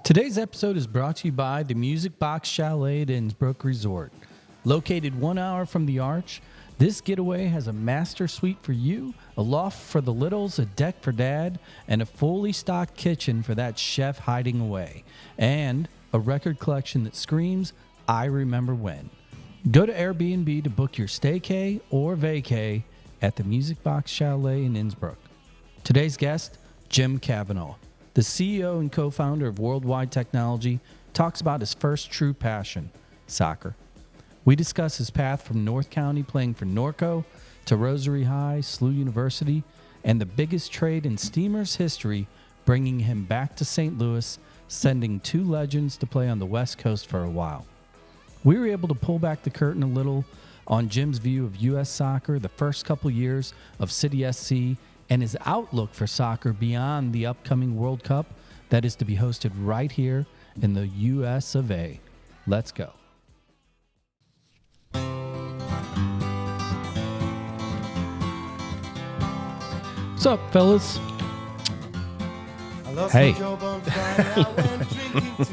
Today's episode is brought to you by the Music Box Chalet at Innsbruck Resort. Located 1 hour from the Arch, this getaway has a master suite for you, a loft for the littles, a deck for dad, and a fully stocked kitchen for that chef hiding away. And a record collection that screams, I remember when. Go to Airbnb to book your staycay or vacay at the Music Box Chalet in Innsbruck. Today's guest, Jim Kavanaugh, the CEO and co-founder of Worldwide Technology, talks about his first true passion, soccer. We discuss his path from North County playing for NORCO to Rosary High, SLU University, and the biggest trade in Steamers history, bringing him back to St. Louis, sending two legends to play on the West Coast for a while. We were able to pull back the curtain a little on Jim's view of U.S. soccer, the first couple years of City SC, and his outlook for soccer beyond the upcoming World Cup that is to be hosted right here in the U.S. of A. Let's go. What's up, fellas? Hey.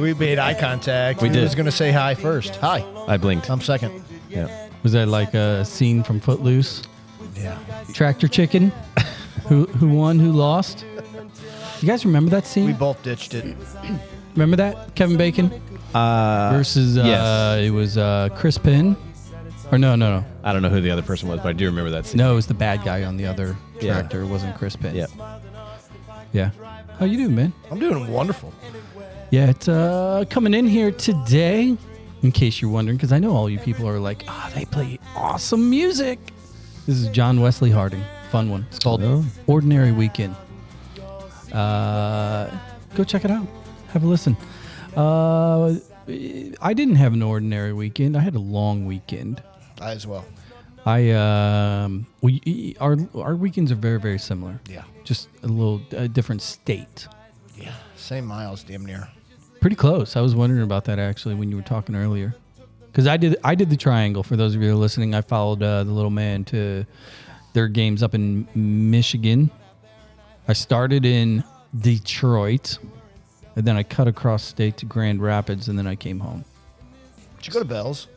We made eye contact. We did. I was going to say hi first. Hi. I blinked. I'm second. Yeah. Was that like a scene from Footloose? Yeah. Tractor Chicken? Who won, who lost? You guys remember that scene? We both ditched it. Remember that? Kevin Bacon versus yes. It was Chris Penn. Or no. I don't know who the other person was, but I do remember that scene. No, it was the bad guy on the other tractor. It wasn't Chris Penn. Yep. Yeah. How you doing, man? I'm doing wonderful. Yeah, it's coming in here today, in case you're wondering, because I know all you people are like, they play awesome music. This is John Wesley Harding. Fun one. It's called Ordinary Weekend. Go check it out. Have a listen. I didn't have an ordinary weekend. I had a long weekend. I as well. Our weekends are very, very similar. Yeah. Just a little different state. Yeah. Same miles, damn near. Pretty close. I was wondering about that actually when you were talking earlier, because I did the triangle. For those of you who are listening, I followed the little man to their games up in Michigan. I started in Detroit, and then I cut across state to Grand Rapids, and then I came home. Did you go to Bell's?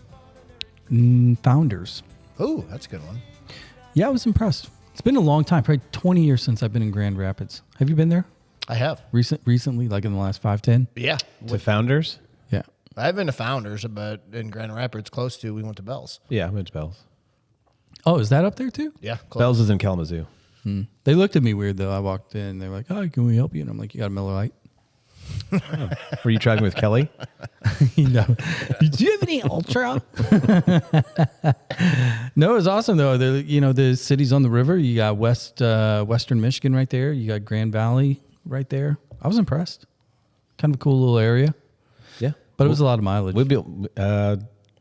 Founders. Oh, that's a good one. Yeah, I was impressed. It's been a long time, probably 20 years since I've been in Grand Rapids. Have you been there? I have. Recently, like in the last 5-10? Yeah. To Founders? Yeah. I've been to Founders, but in Grand Rapids, close to, we went to Bell's. Yeah, I went to Bell's. Oh, is that up there too? Yeah. Close. Bell's is in Kalamazoo. They looked at me weird though. I walked in, they were like, "Oh, can we help you?" And I'm like, "You got a Miller Lite?" Were you driving with Kelly? No. Did you have any Ultra? No, it was awesome though. The city's on the river. You got Western Michigan right there. You got Grand Valley right there. I was impressed. Kind of a cool little area. Yeah. But it was a lot of mileage.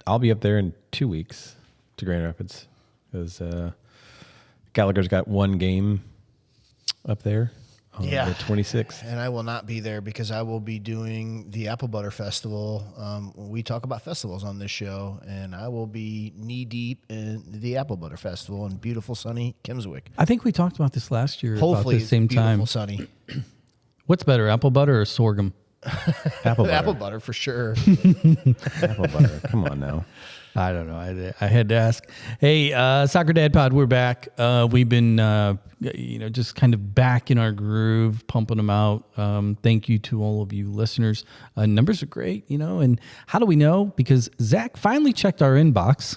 I'll be up there in 2 weeks to Grand Rapids because Gallagher's got one game up there on the 26th. And I will not be there because I will be doing the Apple Butter Festival. We talk about festivals on this show, and I will be knee-deep in the Apple Butter Festival in beautiful, sunny Kimswick. I think we talked about this last year. Hopefully about the same it's beautiful, time. sunny. What's better, apple butter or sorghum? Apple butter. Apple butter for sure. Apple butter. Come on now. I don't know. I had to ask. Hey, Soccer Dad Pod, we're back. We've been, just kind of back in our groove, pumping them out. Thank you to all of you listeners. Numbers are great, and how do we know? Because Zach finally checked our inbox.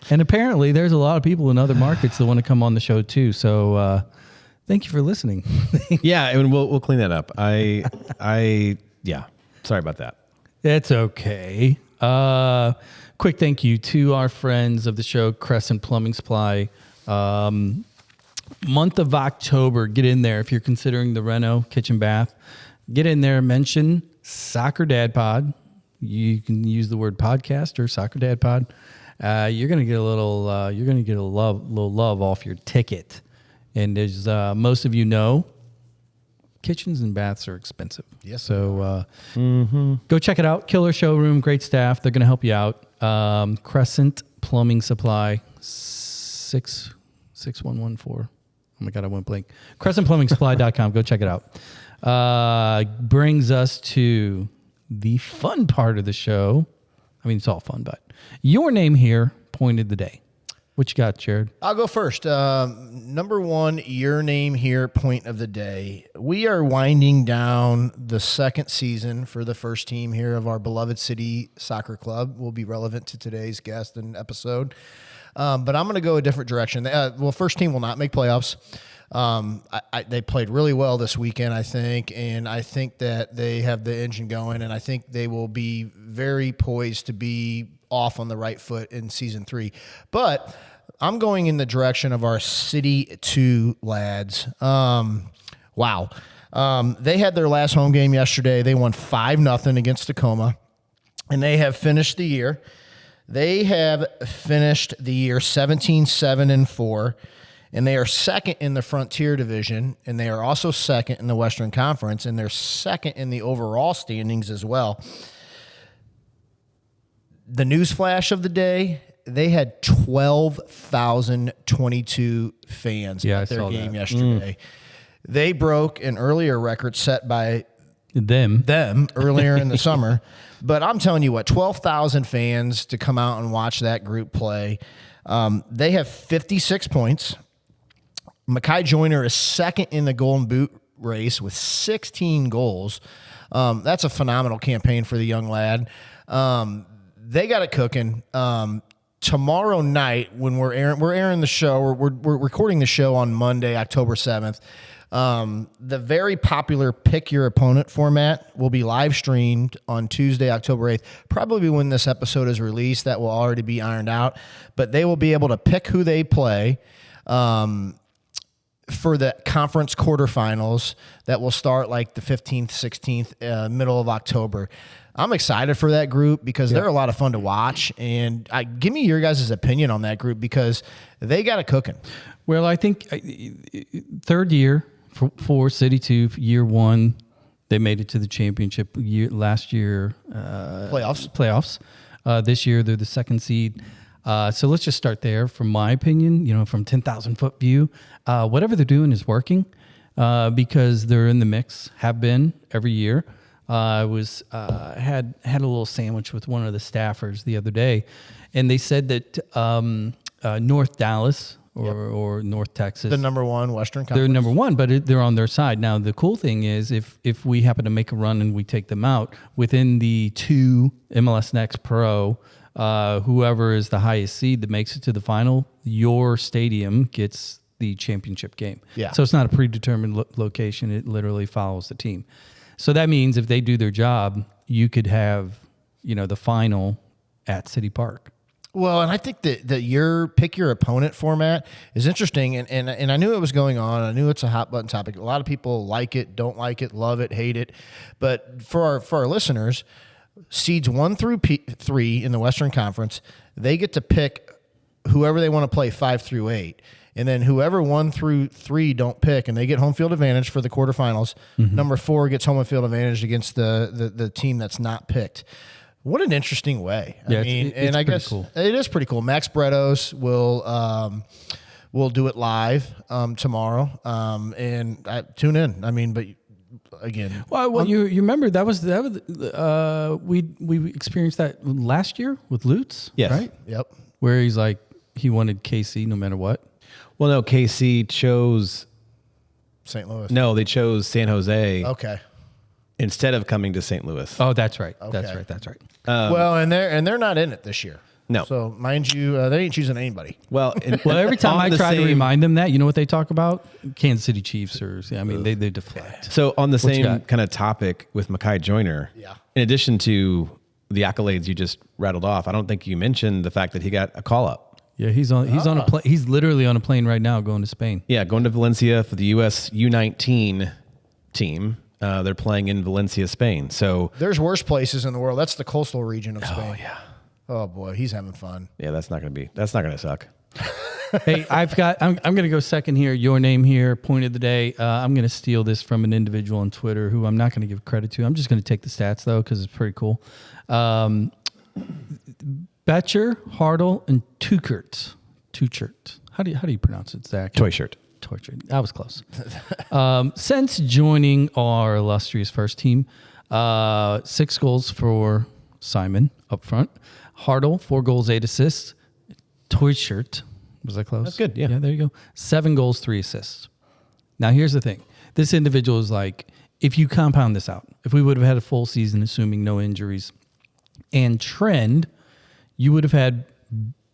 And apparently there's a lot of people in other markets that want to come on the show too. So thank you for listening. Yeah, and we'll clean that up. Sorry about that. It's okay. Quick thank you to our friends of the show, Crescent Plumbing Supply. Month of October, get in there if you're considering the reno, kitchen, bath. Get in there, mention Soccer Dad Pod. You can use the word podcast or Soccer Dad Pod. You're gonna get a little love off your ticket. And as most of you know, kitchens and baths are expensive. Yes. So go check it out. Killer showroom, great staff. They're going to help you out. Crescent Plumbing Supply, 66114. Oh my God, I went blank. CrescentPlumbingSupply.com. Go check it out. brings us to the fun part of the show. I mean, it's all fun, but your name here, point of the day. What you got, Jared? I'll go first. Number one, your name here, point of the day. We are winding down the second season for the first team here of our beloved city soccer club. Will be relevant to today's guest and episode. But I'm going to go a different direction. First team will not make playoffs. They played really well this weekend, I think, and I think that they have the engine going, and I think they will be very poised to be off on the right foot in season 3. But I'm going in the direction of our City 2 lads. Wow. They had their last home game yesterday. They won 5-0 against Tacoma, and they have finished the year. They have finished the year 17-7-4, and they are second in the Frontier Division, and they are also second in the Western Conference, and they're second in the overall standings as well. The news flash of the day, they had 12,022 fans at their game yesterday. They broke an earlier record set by them earlier in the summer. But I'm telling you what, 12,000 fans to come out and watch that group play. They have 56 points. Mekhi Joyner is second in the Golden Boot race with 16 goals. That's a phenomenal campaign for the young lad. They got it cooking. Tomorrow night, when we're airing the show, we're recording the show on Monday, October 7th. The very popular Pick Your Opponent format will be live streamed on Tuesday, October 8th. Probably when this episode is released, that will already be ironed out. But they will be able to pick who they play for the conference quarterfinals that will start like the 15th, 16th, middle of October. I'm excited for that group because they're a lot of fun to watch. And give me your guys' opinion on that group because they got it cooking. Well, I think third year for City 2, year 1, they made it to the championship last year. Playoffs. This year, they're the second seed. So let's just start there. From my opinion, from 10,000-foot view, whatever they're doing is working because they're in the mix, have been every year. I had a little sandwich with one of the staffers the other day, and they said that North Dallas or North Texas, the number one Western Conference, they're number one, but they're on their side. Now the cool thing is if we happen to make a run and we take them out within the 2 MLS Next Pro, whoever is the highest seed that makes it to the final, your stadium gets the championship game. Yeah. So it's not a predetermined location; it literally follows the team. So that means if they do their job, you could have, the final at City Park. Well, and I think that your pick your opponent format is interesting, and I knew it was going on. I knew it's a hot button topic. A lot of people like it, don't like it, love it, hate it. But for our listeners, seeds 1 through 3 in the Western Conference, they get to pick whoever they want to play 5 through 8. And then whoever 1 through 3 don't pick, and they get home field advantage for the quarterfinals. Mm-hmm. Number 4 gets home field advantage against the team that's not picked. What an interesting way. Yeah, I guess cool. It is pretty cool. Max Bretos will do it live tomorrow, and tune in. I mean, but again, well, you remember that was we experienced that last year with Lutz, yes, right? Yep. Where he's like he wanted KC no matter what. Well, no, KC chose St. Louis. No, they chose San Jose. Okay. Instead of coming to St. Louis. Oh, that's right. Okay. That's right. Well, and they're not in it this year. No. So mind you, they ain't choosing anybody. Well, every time I try to remind them that, you know what they talk about? Kansas City Chiefs, they deflect. So on the same kind of topic with Mekhi Joyner, in addition to the accolades you just rattled off, I don't think you mentioned the fact that he got a call up. Yeah, he's on a plane. He's literally on a plane right now going to Spain. Yeah, going to Valencia for the U.S. U19 team. They're playing in Valencia, Spain. So there's worse places in the world. That's the coastal region of Spain. Oh yeah. Oh boy, he's having fun. Yeah, that's not gonna suck. Hey, I'm gonna go second here. Your name here, point of the day. I'm gonna steal this from an individual on Twitter who I'm not gonna give credit to. I'm just gonna take the stats though because it's pretty cool. Betcher, Hartle, and Tukert. How do you pronounce it, Zach? Toy shirt. tortured. I was close. Since joining our illustrious first team, 6 goals for Simon up front. Hartle, 4 goals, 8 assists. Tortured. Was that close? That's good, yeah. Yeah, there you go. 7 goals, 3 assists. Now, here's the thing. This individual is like, if you compound this out, if we would have had a full season, assuming no injuries, and trend, you would have had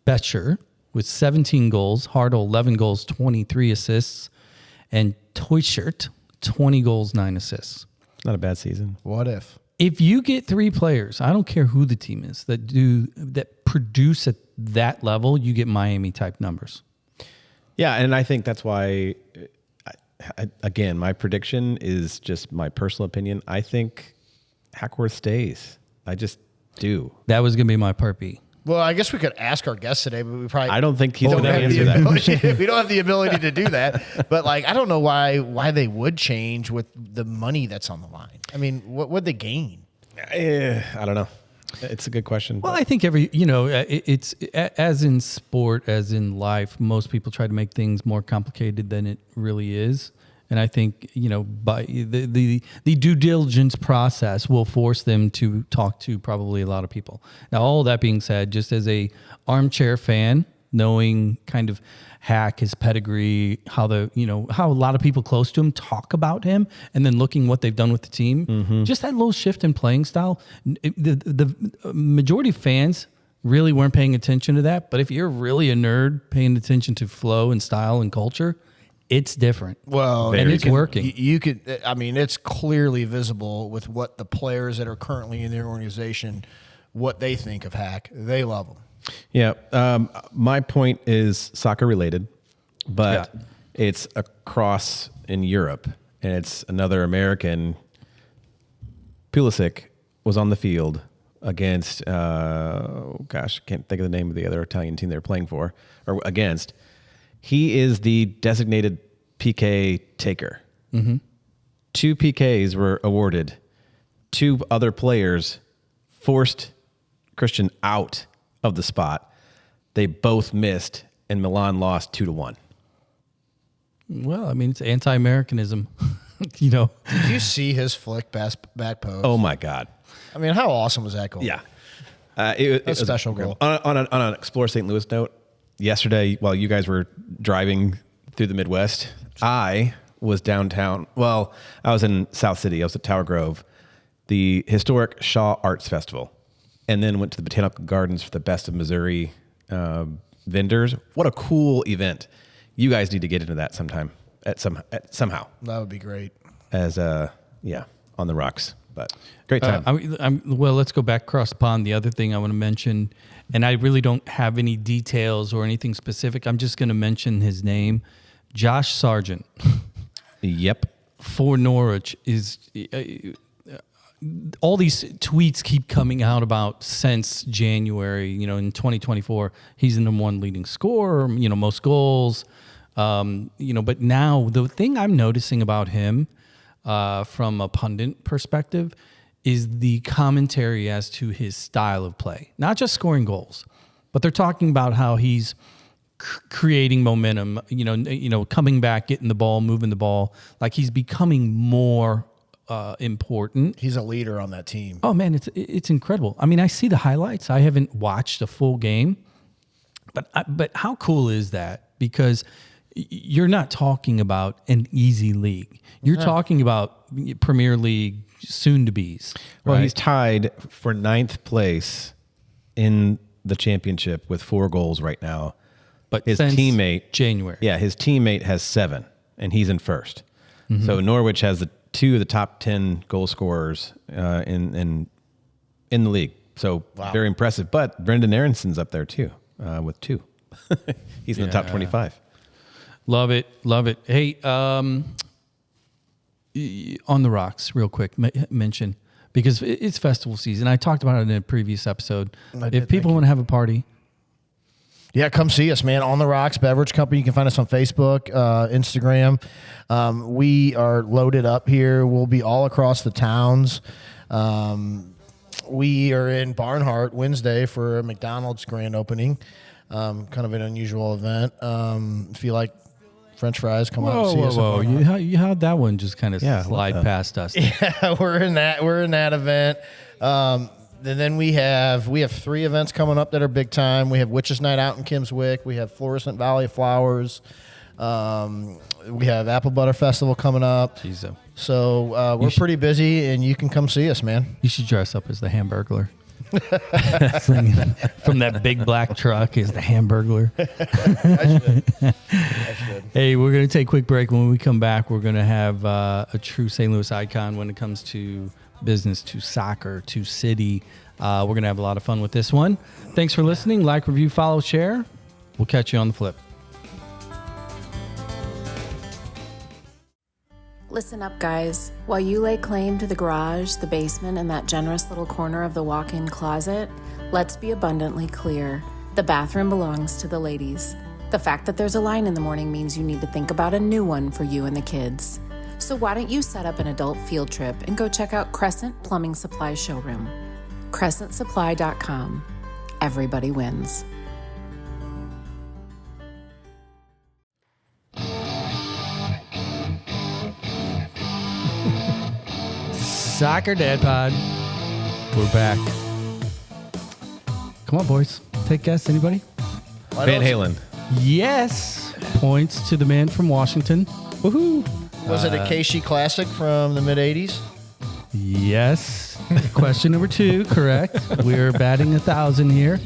Betcher with 17 goals, Hartle 11 goals, 23 assists, and Toyshert 20 goals, 9 assists. Not a bad season. What if? If you get 3 players, I don't care who the team is, that produce at that level, you get Miami type numbers. Yeah, and I think that's why. Again, my prediction is just my personal opinion. I think Hackworth stays. I just do. That was going to be my part B. Well, I guess we could ask our guest today, but we probably I don't think he's going to have answer the that. ability, we don't have the ability to do that. But like, I don't know why they would change with the money that's on the line. I mean, what would they gain? I don't know. It's a good question. Well, I think it's as in sport, as in life, most people try to make things more complicated than it really is. And I think, by the due diligence process will force them to talk to probably a lot of people. Now, all that being said, just as a armchair fan, knowing kind of Hack, his pedigree, how a lot of people close to him talk about him, and then looking what they've done with the team, just that little shift in playing style, the majority of fans really weren't paying attention to that. But if you're really a nerd paying attention to flow and style and culture, it's different. Well, and it's working. You could, I mean, it's clearly visible with what the players that are currently in their organization, what they think of Hack. They love him. Yeah. My point is soccer related, but it's across in Europe, and it's another American. Pulisic was on the field against, I can't think of the name of the other Italian team they were playing for, or against. He is the designated PK taker. 2 PKs were awarded. 2 other players forced Christian out of the spot. They both missed, and Milan lost 2-1. Well, I mean, it's anti-Americanism, Did you see his flick back post? Oh, my God. I mean, how awesome was that goal? Yeah. It was a special goal. On an Explore St. Louis note, yesterday, while you guys were driving through the Midwest, I was downtown. Well, I was in South City. I was at Tower Grove, the historic Shaw Arts Festival, and then went to the Botanical Gardens for the Best of Missouri vendors. What a cool event. You guys need to get into that sometime, somehow. That would be great. As, on the rocks. But great time. Well, let's go back across the pond. The other thing I want to mention, and I really don't have any details or anything specific. I'm just going to mention his name, Josh Sargent. Yep. For Norwich is all these tweets keep coming out about since January. In 2024, he's the number 1 leading scorer. Most goals. But now the thing I'm noticing about him, from a pundit perspective, is the commentary as to his style of play. Not just scoring goals, but they're talking about how he's creating momentum, coming back, getting the ball, moving the ball. Like he's becoming more important. He's a leader on that team. Oh, man, it's incredible. I mean, I see the highlights. I haven't watched a full game, but how cool is that? Because you're not talking about an easy league. You're talking about Premier League soon-to-be's. Well, right? he's tied for 9th place in the championship with 4 goals right now. But his since teammate, January. Yeah, his teammate has 7, and he's in first. So Norwich has 2 of the top 10 goal scorers in the league. So very impressive. But Brendan Aronson's up there too with 2. He's in the top 25. Love it. Hey, on the rocks, real quick, mention, because it's festival season. I talked about it in a previous episode. If people want to have a party, yeah, come see us, man. On the Rocks Beverage Company. You can find us on Facebook, Instagram. We are loaded up here. We'll be all across the towns. We are in Barnhart Wednesday for a McDonald's grand opening. Kind of an unusual event. If you like French fries. Come out and see us. Whoa. You how'd that one just kind of slide past us? Yeah, we're in that event. And then we have 3 events coming up that are big time. We have Witches Night out in Kimmswick. We have Florissant Valley of Flowers. We have Apple Butter Festival coming up. Jeez, so we're pretty busy, and you can come see us, man. You should dress up as the Hamburglar. From that big black truck is the Hamburglar. I should. Hey, we're going to take a quick break. When we come back, we're going to have a true St. Louis icon when it comes to business, to soccer, to city. We're going to have a lot of fun with this one. Thanks for listening. Like, review, follow, share. We'll catch you on the flip. Listen up, guys. While you lay claim to the garage, the basement, and that generous little corner of the walk-in closet, let's be abundantly clear. The bathroom belongs to the ladies. The fact that there's a line in the morning means you need to think about a new one for you and the kids. So why don't you set up an adult field trip and go check out Crescent Plumbing Supply Showroom. CrescentSupply.com. Everybody wins. Soccer Dad Pod. We're back. Come on, boys. Take guests. Anybody? Van Halen. Yes. Points to the man from Washington. Woohoo. Was it a KC classic from the mid-'80s? Yes. Question number 2, correct. We're batting 1,000 here.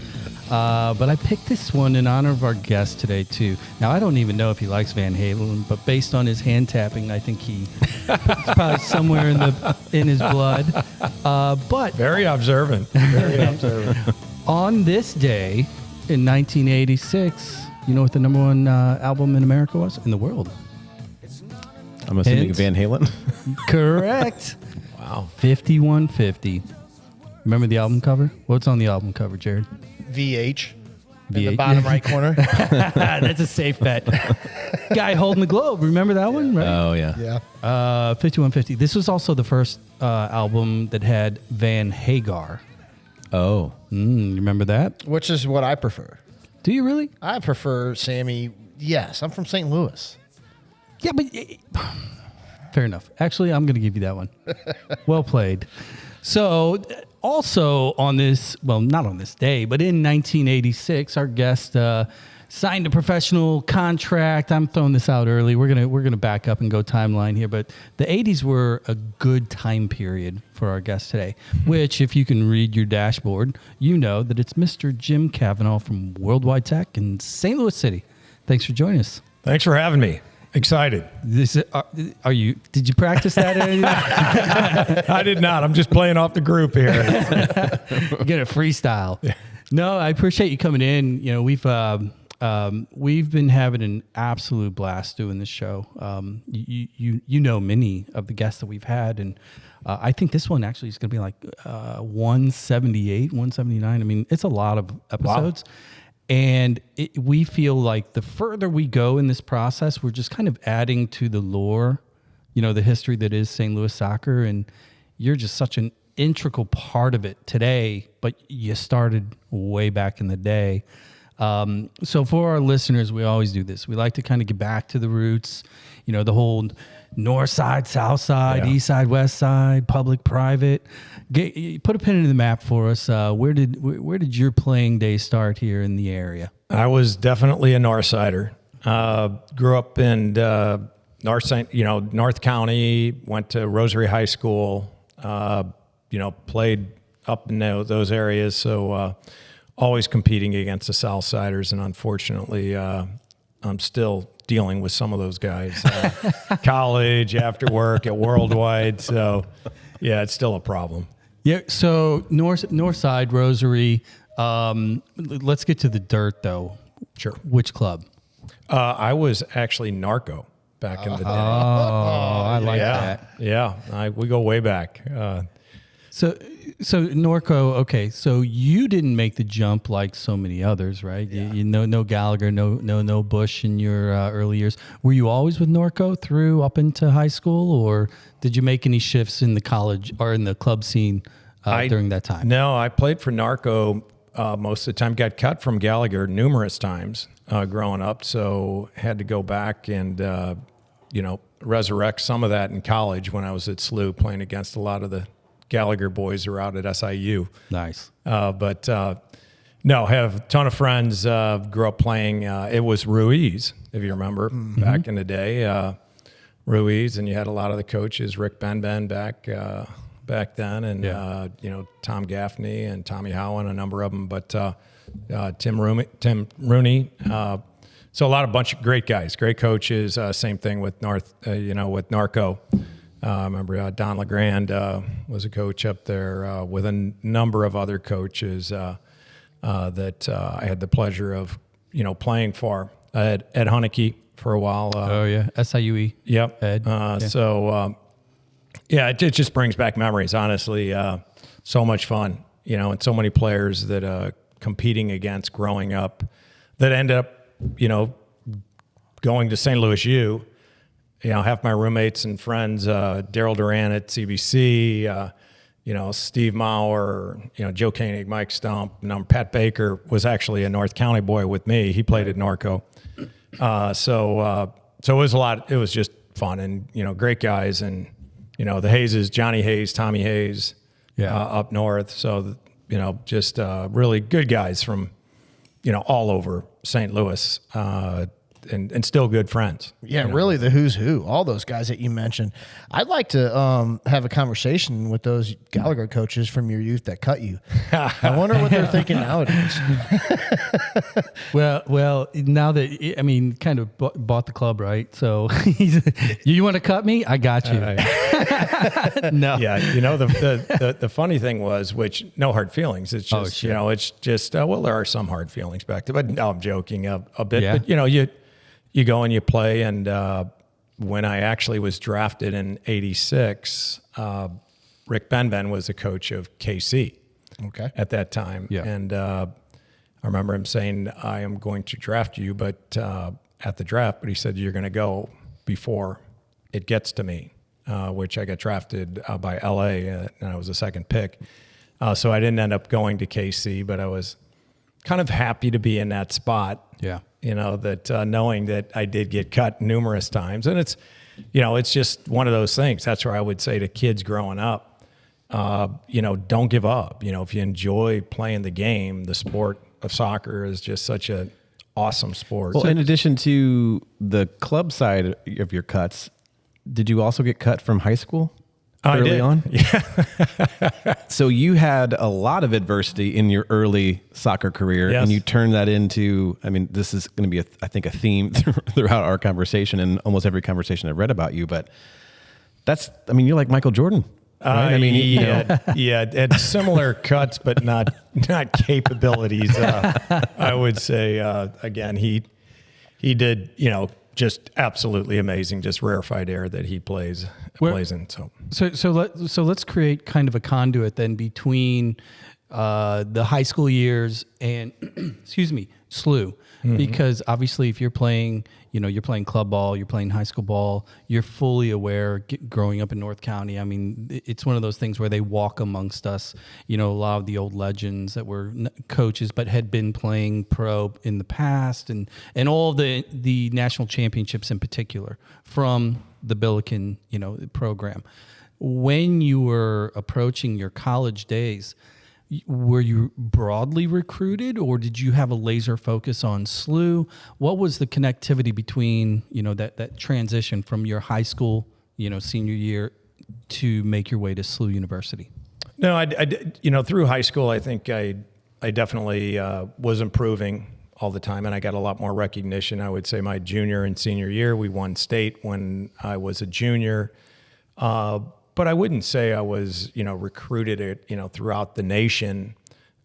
But I picked this one in honor of our guest today, too. Now, I don't even know if he likes Van Halen, but based on his hand tapping, I think it's probably somewhere in his blood. But very observant. Very observant. On this day in 1986, you know what the number 1 album in America was? In the world. I'm assuming Van Halen. Correct. Wow. 5150. Remember the album cover? What's on the album cover, Jared? VH. In VH. the bottom right corner. That's a safe bet. Guy holding the globe. Remember that one? Right? Oh, yeah. Yeah. 5150. This was also the first album that had Van Hagar. Oh. You remember that? Which is what I prefer. Do you really? I prefer Sammy. Yes, I'm from St. Louis. Yeah, but fair enough. Actually, I'm going to give you that one. Well played. So also on this, well, not on this day, but in 1986, our guest signed a professional contract. I'm throwing this out early. We're gonna back up and go timeline here, but the 80s were a good time period for our guest today, which, if you can read your dashboard, you know that it's Mr. Jim Kavanaugh from Worldwide Tech in St. Louis City. Thanks for joining us. Thanks for having me. Excited. Are you? Did you practice that? I did not. I'm just playing off the group here. You're gonna freestyle. Yeah. No, I appreciate you coming in. You know, we've been having an absolute blast doing this show. You know many of the guests that we've had, and I think this one actually is going to be like 178, 179. I mean, it's a lot of episodes. Wow. And we feel like the further we go in this process, we're just kind of adding to the lore, you know, the history that is St. Louis soccer. And you're just such an integral part of it today, but you started way back in the day. So for our listeners, we always do this. We like to kind of get back to the roots, you know, the whole north side, south side, east side, west side, public, private. Put a pin in the map for us. Where did your playing day start here in the area? I was definitely a north sider. Grew up in North County. Went to Rosary High School. Played up in those areas. So always competing against the south siders, and unfortunately, I'm still dealing with some of those guys. College, after work, at Worldwide. So yeah, it's still a problem. Yeah, so north side, Rosary. Let's get to the dirt, though. Sure. Which club? I was actually NORCO back in the day. Oh, I like that. Yeah, we go way back. So NORCO, okay, so you didn't make the jump like so many others, right? Yeah. You know, no Gallagher, no Bush in your early years. Were you always with NORCO through up into high school, or did you make any shifts in the college or in the club scene during that time? No, I played for NORCO most of the time. Got cut from Gallagher numerous times growing up, so had to go back and resurrect some of that in college when I was at SLU playing against a lot of the Gallagher boys who are out at SIU. Nice. No, have a ton of friends. Grew up playing. It was Ruiz, if you remember, back in the day. Ruiz, and you had a lot of the coaches, Rick Benben back then, and Tom Gaffney and Tommy Howen, a number of them. But Tim Rooney. So a bunch of great guys, great coaches. Same thing with with NORCO. I remember Don LeGrand was a coach up there with a number of other coaches that I had the pleasure of, playing for. Ed Honecke for a while. SIUE. Yep. Ed. It just brings back memories, honestly. So much fun, and so many players that competing against growing up that end up, going to St. Louis U. Half my roommates and friends, Daryl Duran at CBC, Steve Maurer, Joe Koenig, Mike Stump, Pat Baker was actually a North County boy with me. He played at NORCO. So it was a lot. It was just fun and, great guys. And, the Hayeses, Johnny Hayes, Tommy Hayes, up north. So, just really good guys from, all over St. Louis. And still good friends. Yeah, really the who's who, all those guys that you mentioned. I'd like to have a conversation with those Gallagher coaches from your youth that cut you. I wonder what they're thinking nowadays. Well, now that, kind of bought the club, right? So you want to cut me? I got you. No. Yeah, the funny thing was, which no hard feelings. It's just, it's just, there are some hard feelings back there, but no, I'm joking a bit. Yeah. But, you go and you play, and when I actually was drafted in '86, Rick Benben was the coach of KC at that time. Yeah. And I remember him saying, I am going to draft you, but at the draft, but he said, you're going to go before it gets to me, which I got drafted by LA, and I was the second pick. So I didn't end up going to KC, but I was kind of happy to be in that spot. Yeah. That knowing that I did get cut numerous times. And it's, it's just one of those things. That's where I would say to kids growing up, don't give up. If you enjoy playing the game, the sport of soccer is just such an awesome sport. Well, in addition to the club side of your cuts, did you also get cut from high school? Early on? Yeah. So you had a lot of adversity in your early soccer career, and you turned that into, this is going to be, I think, a theme throughout our conversation and almost every conversation I've read about you, but you're like Michael Jordan. Right? Had similar cuts, but not capabilities. I would say, again, he did, just absolutely amazing, just rarefied air that he plays in. So let's create kind of a conduit then between the high school years and SLU, because obviously if you're playing, you're playing club ball, you're playing high school ball, you're fully aware growing up in North County. It's one of those things where they walk amongst us, a lot of the old legends that were coaches, but had been playing pro in the past and all the national championships in particular from the Billiken, program. When you were approaching your college days, were you broadly recruited, or did you have a laser focus on SLU? What was the connectivity between, that transition from your high school, senior year to make your way to SLU University? No, I through high school, I think I definitely was improving all the time, and I got a lot more recognition. I would say my junior and senior year, we won state when I was a junior. But I wouldn't say I was, recruited, throughout the nation,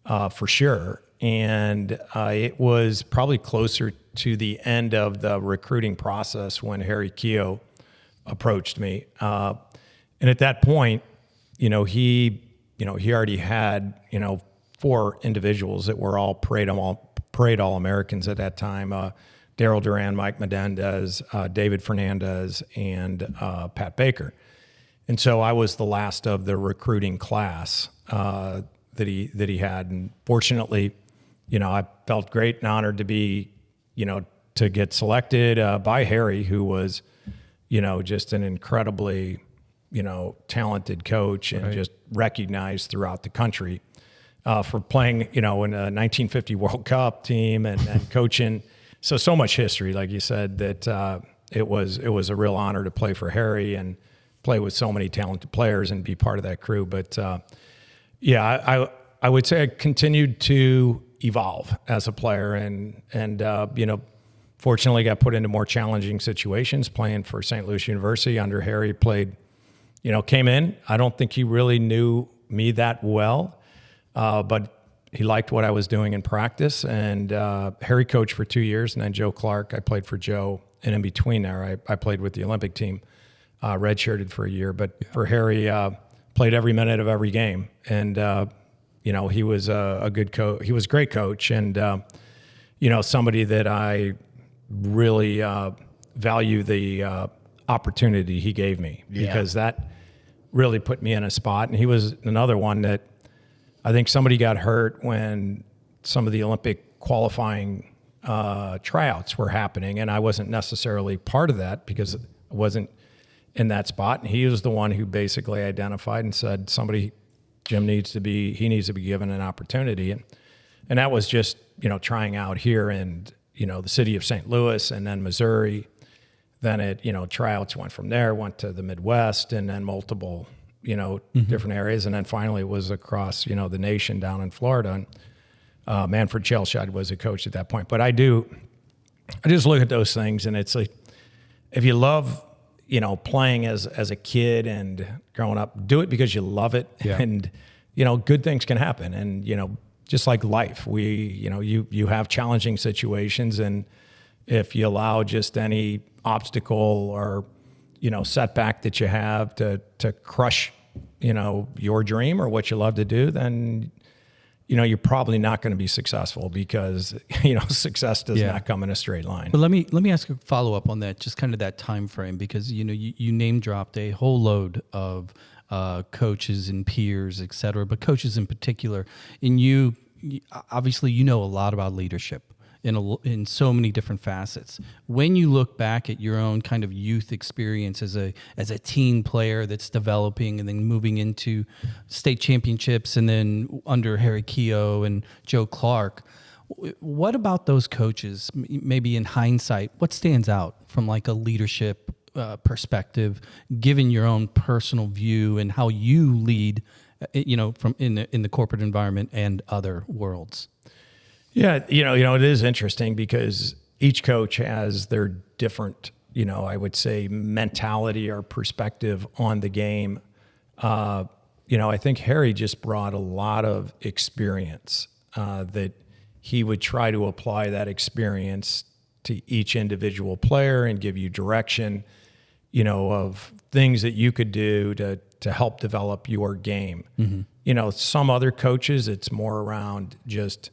for sure. And it was probably closer to the end of the recruiting process when Harry Keogh approached me. And at that point, he already had, 4 individuals that were all parade All-Americans at that time. Daryl Duran, Mike Menendez, David Fernandez, and Pat Baker. And so I was the last of the recruiting class that he had. And fortunately, I felt great and honored to be, to get selected by Harry, who was, just an incredibly, talented coach and just recognized throughout the country for playing, in a 1950 World Cup team and coaching. So much history, like you said, that it was a real honor to play for Harry and play with so many talented players and be part of that crew. But I would say I continued to evolve as a player and fortunately got put into more challenging situations playing for St. Louis University under Harry. Came in. I don't think he really knew me that well, but he liked what I was doing in practice. And Harry coached for 2 years, and then Joe Clark, I played for Joe. And in between there, I played with the Olympic team, redshirted for a year. But for Harry, played every minute of every game. And, he was a good coach. He was a great coach and, somebody that I really value the opportunity he gave me because that really put me in a spot. And he was another one that I think somebody got hurt when some of the Olympic qualifying tryouts were happening. And I wasn't necessarily part of that because I wasn't in that spot. And he was the one who basically identified and said, Jim needs to be given an opportunity. And that was just, trying out here in, the city of St. Louis and then Missouri. Then tryouts went from there, went to the Midwest and then multiple, different areas. And then finally it was across, the nation down in Florida. And Manfred Chelshad was a coach at that point. But I just look at those things and it's like, if you love, playing as a kid and growing up, do it because you love it. Yeah. And, good things can happen. And, just like life, you have challenging situations. And if you allow just any obstacle or, setback that you have to crush, your dream or what you love to do, then, you're probably not going to be successful because, success does not come in a straight line. But let me ask a follow up on that, just kind of that time frame, because, you name dropped a whole load of coaches and peers, et cetera, but coaches in particular. And you obviously, know a lot about leadership in so many different facets. When you look back at your own kind of youth experience as a teen player that's developing and then moving into state championships and then under Harry Keogh and Joe Clark, what about those coaches, maybe in hindsight, what stands out from like a leadership perspective, given your own personal view and how you lead, from in the corporate environment and other worlds? Yeah, it is interesting because each coach has their different, I would say mentality or perspective on the game. I think Harry just brought a lot of experience that he would try to apply that experience to each individual player and give you direction, of things that you could do to help develop your game. Mm-hmm. Some other coaches, it's more around just,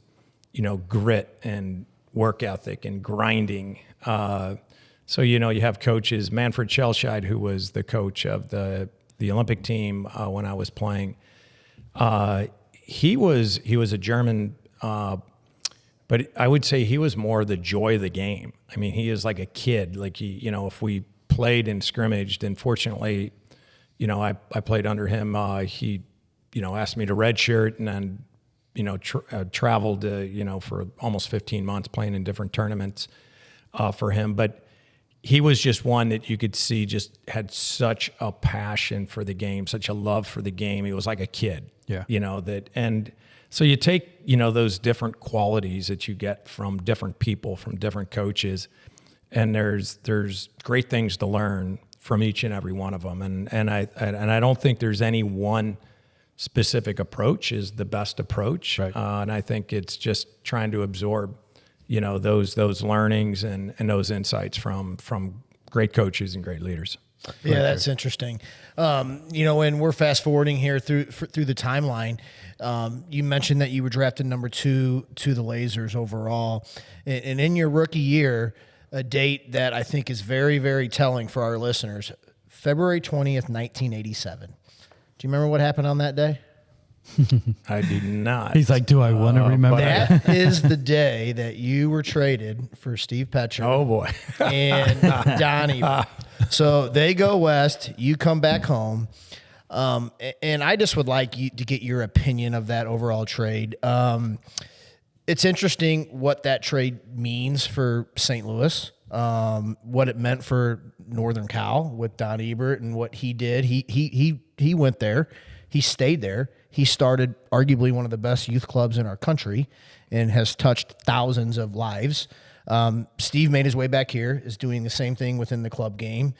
grit and work ethic and grinding. So, you have coaches, Manfred Chelshad, who was the coach of the Olympic team when I was playing. He was a German, but I would say he was more the joy of the game. I mean, he is like a kid. Like if we played and scrimmaged, and fortunately, I played under him. He, asked me to redshirt and then, traveled, for almost 15 months playing in different tournaments for him. But he was just one that you could see just had such a passion for the game, such a love for the game. He was like a kid, and so you take, those different qualities that you get from different people, from different coaches, and there's great things to learn from each and every one of them. And I don't think there's any one specific approach is the best approach. Right. And I think it's just trying to absorb, those learnings and those insights from great coaches and great leaders. Yeah, that's interesting. When we're fast forwarding here through the timeline, you mentioned that you were drafted number 2 to the Lasers overall, and in your rookie year, a date that I think is very, very telling for our listeners, February 20th, 1987. Do you remember what happened on that day? I do not. He's like, do I want to remember that? That is the day that you were traded for Steve Petcher. Oh boy. And Donnie. So they go west. You come back home. And I just would like you to get your opinion of that overall trade. It's interesting what that trade means for St. Louis, what it meant for Northern Cal with Don Ebert and what he did. He went there. He stayed there. He started arguably one of the best youth clubs in our country and has touched thousands of lives. Steve made his way back here, is doing the same thing within the club game.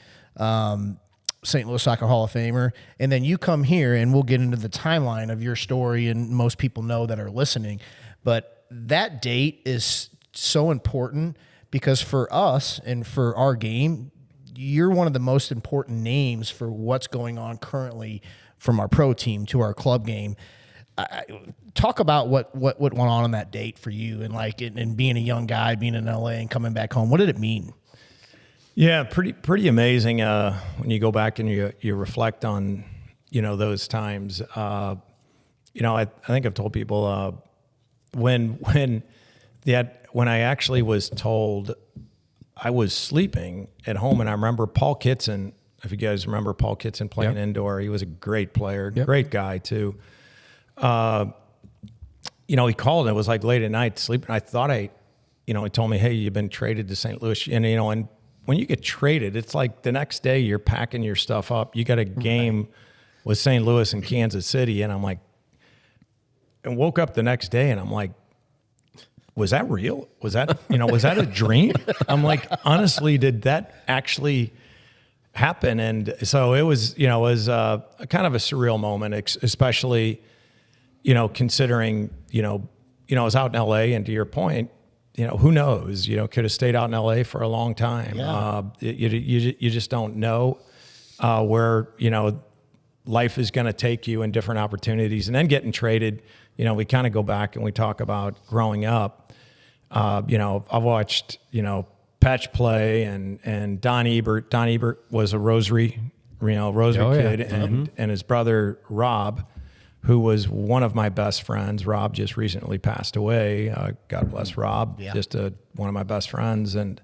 St. Louis Soccer Hall of Famer. And then you come here, and we'll get into the timeline of your story, and most people know that are listening. But that date is so important because for us and for our game, you're one of the most important names for what's going on currently from our pro team to our club game. Talk about what went on that date for you and being a young guy, being in LA and coming back home. What did it mean? Yeah, pretty amazing when you go back and you reflect on, those times. I think I've told people when I actually was told, I was sleeping at home, and I remember Paul Kitson. If you guys remember Paul Kitson playing indoor, he was a great player, great guy too. He called, and it was like late at night sleeping. I thought he told me, hey, you've been traded to St. Louis. And when you get traded, it's like the next day you're packing your stuff up. You got a game with St. Louis and Kansas City. And I'm like, and woke up the next day and I'm like, was that real? Was that a dream? I'm like, honestly, did that actually happen? And so it was, kind of a surreal moment, especially, considering, I was out in LA, and to your point, who knows, could have stayed out in LA for a long time. Yeah. You just don't know where, life is going to take you in different opportunities. And then getting traded, we kind of go back and we talk about growing up. I've watched, Patch play and Don Ebert. Don Ebert was a Rosary kid, and his brother Rob, who was one of my best friends. Rob just recently passed away. God bless Rob. Yeah. Just one of my best friends, and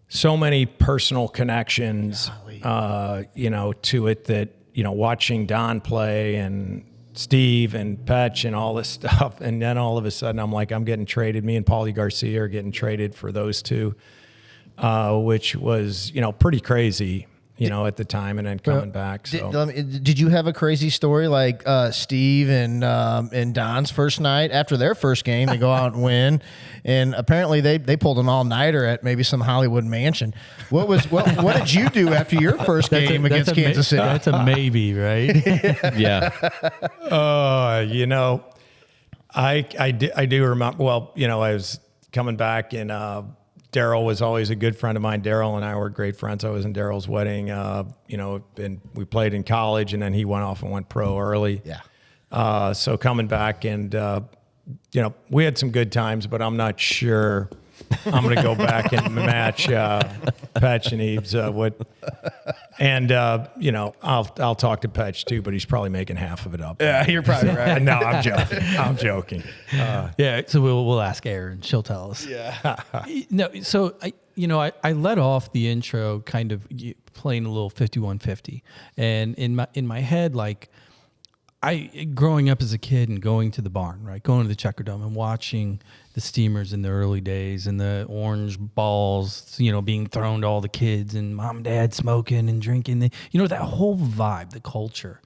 so many personal connections, to it that watching Don play and Steve and Petch and all this stuff. And then all of a sudden I'm like, I'm getting traded. Me and Paulie Garcia are getting traded for those two, which was, pretty crazy, at the time, and then coming back. So Did you have a crazy story like Steve and Don's first night after their first game? They go out and win, and apparently they pulled an all-nighter at maybe some Hollywood mansion. What did you do after your first game against Kansas City? That's a maybe, right? Yeah. I do remember. Well, I was coming back, and Daryl was always a good friend of mine. Daryl and I were great friends. I was in Daryl's wedding, and we played in college, and then he went off and went pro early. Yeah. So coming back, and we had some good times, but I'm not sure I'm going to go back and match Patch and Eves. I'll talk to Patch too, but he's probably making half of it up. Yeah, you're probably right. No, I'm joking. I'm joking. Yeah, so we'll ask Erin. She'll tell us. Yeah. No, so I let off the intro kind of playing a little 5150, and in my head, like growing up as a kid and going to the barn, right, going to the Checker Dome and watching the Steamers in the early days and the orange balls, being thrown to all the kids and mom and dad smoking and drinking, that whole vibe, the culture.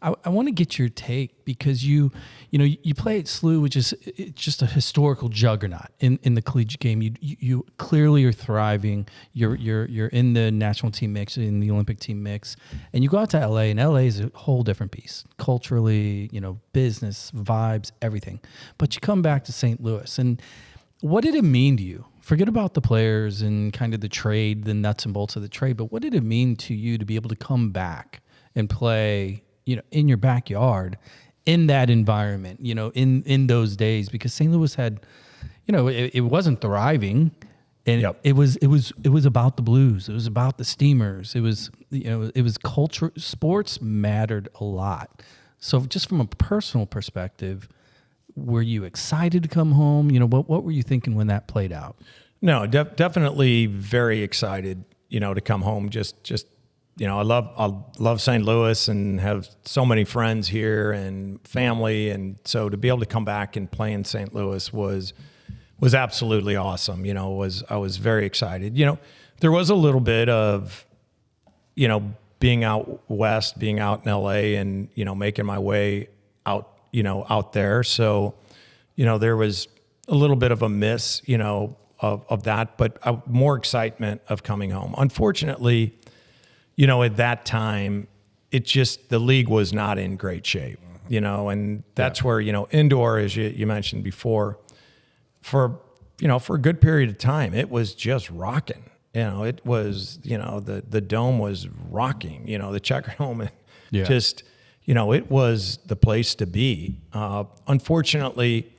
I want to get your take because you play at SLU, which is just a historical juggernaut in the collegiate game. You clearly are thriving. You're in the national team mix, in the Olympic team mix, and you go out to LA, and LA is a whole different beast culturally. Business vibes, everything. But you come back to St. Louis, and what did it mean to you? Forget about the players and kind of the trade, the nuts and bolts of the trade, but what did it mean to you to be able to come back and play, in your backyard, in that environment, in those days? Because St. Louis had, it wasn't thriving, And Yep. it was about the Blues. It was about the Steamers. It was, it was culture. Sports mattered a lot. So just from a personal perspective, were you excited to come home? What were you thinking when that played out? No, definitely very excited, to come home. Just I love St. Louis and have so many friends here and family, and so to be able to come back and play in St. Louis was absolutely awesome. I was very excited. There was a little bit of, being out west, being out in LA, and making my way out there. So, there was a little bit of a miss, of that, but more excitement of coming home. Unfortunately, at that time, the league was not in great shape, and that's where, indoor, as you mentioned before, for a good period of time, it was just rocking. It was, the dome was rocking, the Checker Dome, just, it was the place to be. Unfortunately,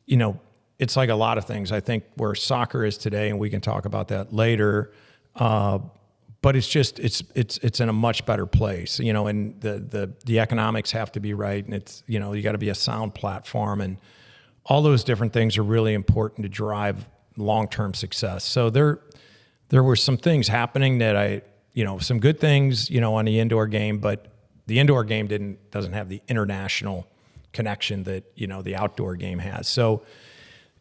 it's like a lot of things. I think where soccer is today, and we can talk about that later, but it's in a much better place, and the economics have to be right, and it's, you got to be a sound platform, and all those different things are really important to drive long-term success. So there were some things happening that some good things, on the indoor game, but the indoor game doesn't have the international connection that, the outdoor game has. So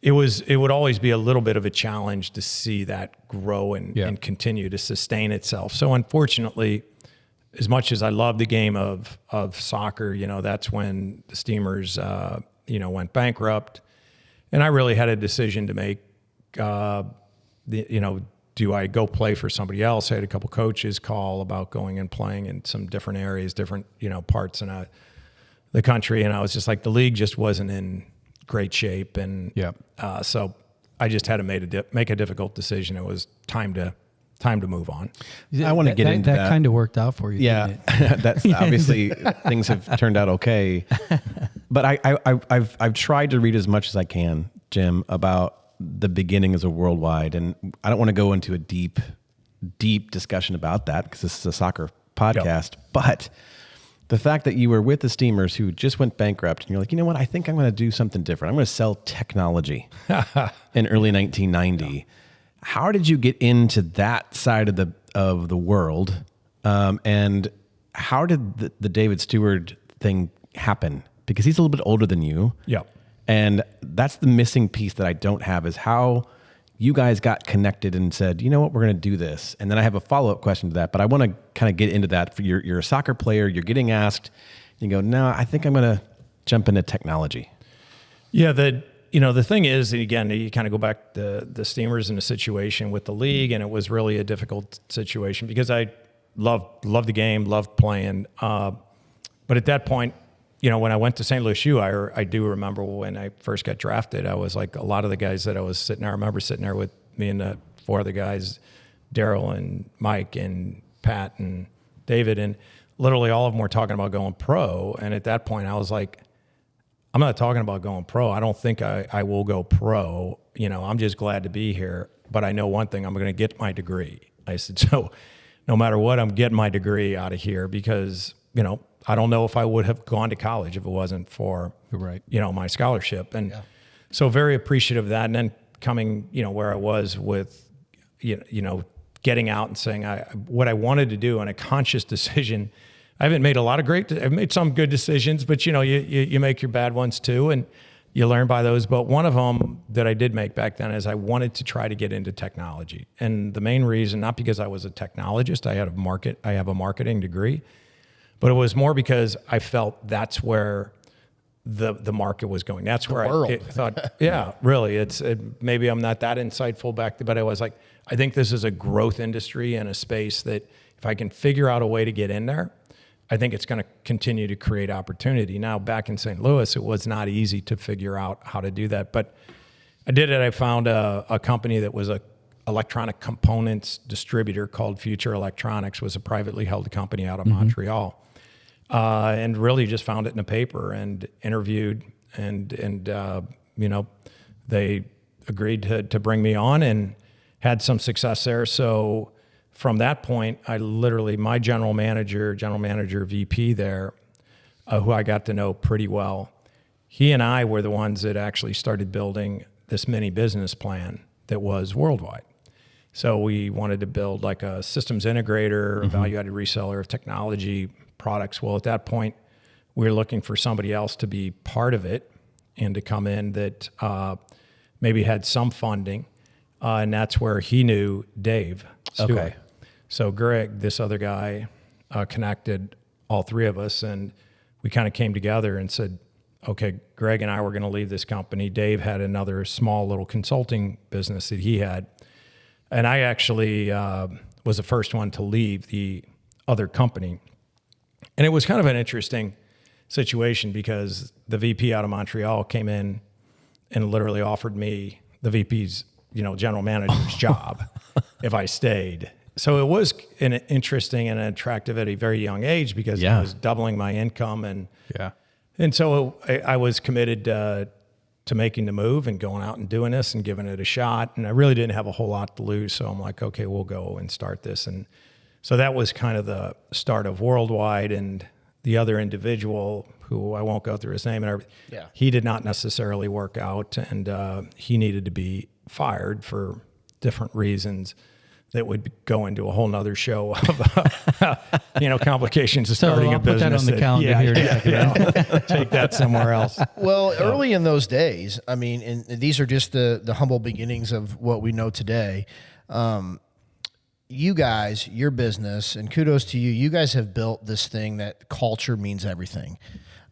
it would always be a little bit of a challenge to see that grow and continue to sustain itself. So unfortunately, as much as I love the game of soccer, that's when the Steamers, went bankrupt, and I really had a decision to make. Do I go play for somebody else? I had a couple coaches call about going and playing in some different areas, different parts in the country, and I was just like, the league just wasn't in great shape, and so I just had to make a difficult decision. It was time to move on. I want to get into that. That kind of worked out for you. Yeah, didn't it? that's obviously things have turned out okay. But I've tried to read as much as I can, Jim, about the beginning as a worldwide, and I don't want to go into a deep discussion about that because this is a soccer podcast. Yep. But the fact that you were with the Steamers who just went bankrupt, and you're like, you know what? I think I'm going to do something different. I'm going to sell technology in early 1990. Yeah. How did you get into that side of the world? And how did the David Stewart thing happen? Because he's a little bit older than you. Yeah. And that's the missing piece that I don't have, is how you guys got connected and said, you know what, we're going to do this. And then I have a follow-up question to that, but I want to kind of get into that. For you're a soccer player, you're getting asked, you go, no, I think I'm going to jump into technology. Yeah, the thing is, again, you kind of go back to the Steamers in a situation with the league, and it was really a difficult situation because I loved the game, loved playing. But at that point, when I went to St. Louis U, I do remember when I first got drafted, I was like a lot of the guys that I was sitting there. I remember sitting there with me and the four other guys, Daryl and Mike and Pat and David, and literally all of them were talking about going pro. And at that point, I was like, I'm not talking about going pro. I don't think I will go pro. I'm just glad to be here. But I know one thing, I'm going to get my degree. I said, so no matter what, I'm getting my degree out of here because, I don't know if I would have gone to college if it wasn't for, my scholarship. And so very appreciative of that. And then coming, where I was with, getting out and saying what I wanted to do and a conscious decision. I haven't made I've made some good decisions, but you make your bad ones too. And you learn by those. But one of them that I did make back then is I wanted to try to get into technology. And the main reason, not because I was a technologist, I have a marketing degree, but it was more because I felt that's where the market was going. That's where I thought, yeah, really, maybe I'm not that insightful back then, but I was like, I think this is a growth industry and a space that if I can figure out a way to get in there, I think it's going to continue to create opportunity. Now, back in St. Louis, it was not easy to figure out how to do that, but I did it. I found a company that was a electronic components distributor called Future Electronics, was a privately held company out of Montreal. And really just found it in a paper and interviewed and they agreed to bring me on. And had some success there. So from that point, I literally, my general manager, VP there, who I got to know pretty well, he and I were the ones that actually started building this mini business plan that was worldwide. So we wanted to build like a systems integrator, a value-added reseller of technology products. Well, at that point, we were looking for somebody else to be part of it and to come in that maybe had some funding. And that's where he knew Dave Stewart. Okay. So Greg, this other guy, connected all three of us, and we kind of came together and said, okay, Greg and I were going to leave this company. Dave had another small little consulting business that he had. And I actually was the first one to leave the other company. And it was kind of an interesting situation because the VP out of Montreal came in and literally offered me the VP's, general manager's job if I stayed. So it was an interesting and attractive at a very young age because I was doubling my income. And so I was committed to making the move and going out and doing this and giving it a shot. And I really didn't have a whole lot to lose. So I'm like, okay, we'll go and start this. And so that was kind of the start of Worldwide. And the other individual, who I won't go through his name and everything, he did not necessarily work out, and he needed to be fired for different reasons that would go into a whole nother show of, complications of starting a business. Put that on the calendar here to check it out. Take that somewhere else. Well, early in those days, I mean, and these are just the humble beginnings of what we know today. You guys, your business, and kudos to you, you guys have built this thing that culture means everything.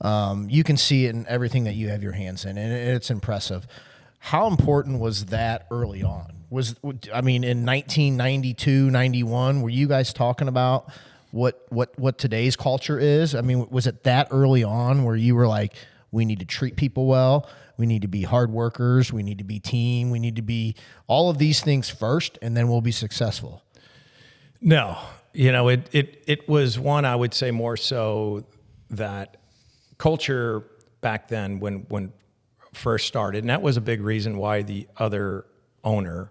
You can see it in everything that you have your hands in, and it's impressive. How important was that early on? In 1992, 91, were you guys talking about what today's culture is? I mean, was it that early on where you were like, we need to treat people well, we need to be hard workers, we need to be team, we need to be all of these things first, and then we'll be successful? No, it was one, I would say more so that culture back then when first started, and that was a big reason why the other owner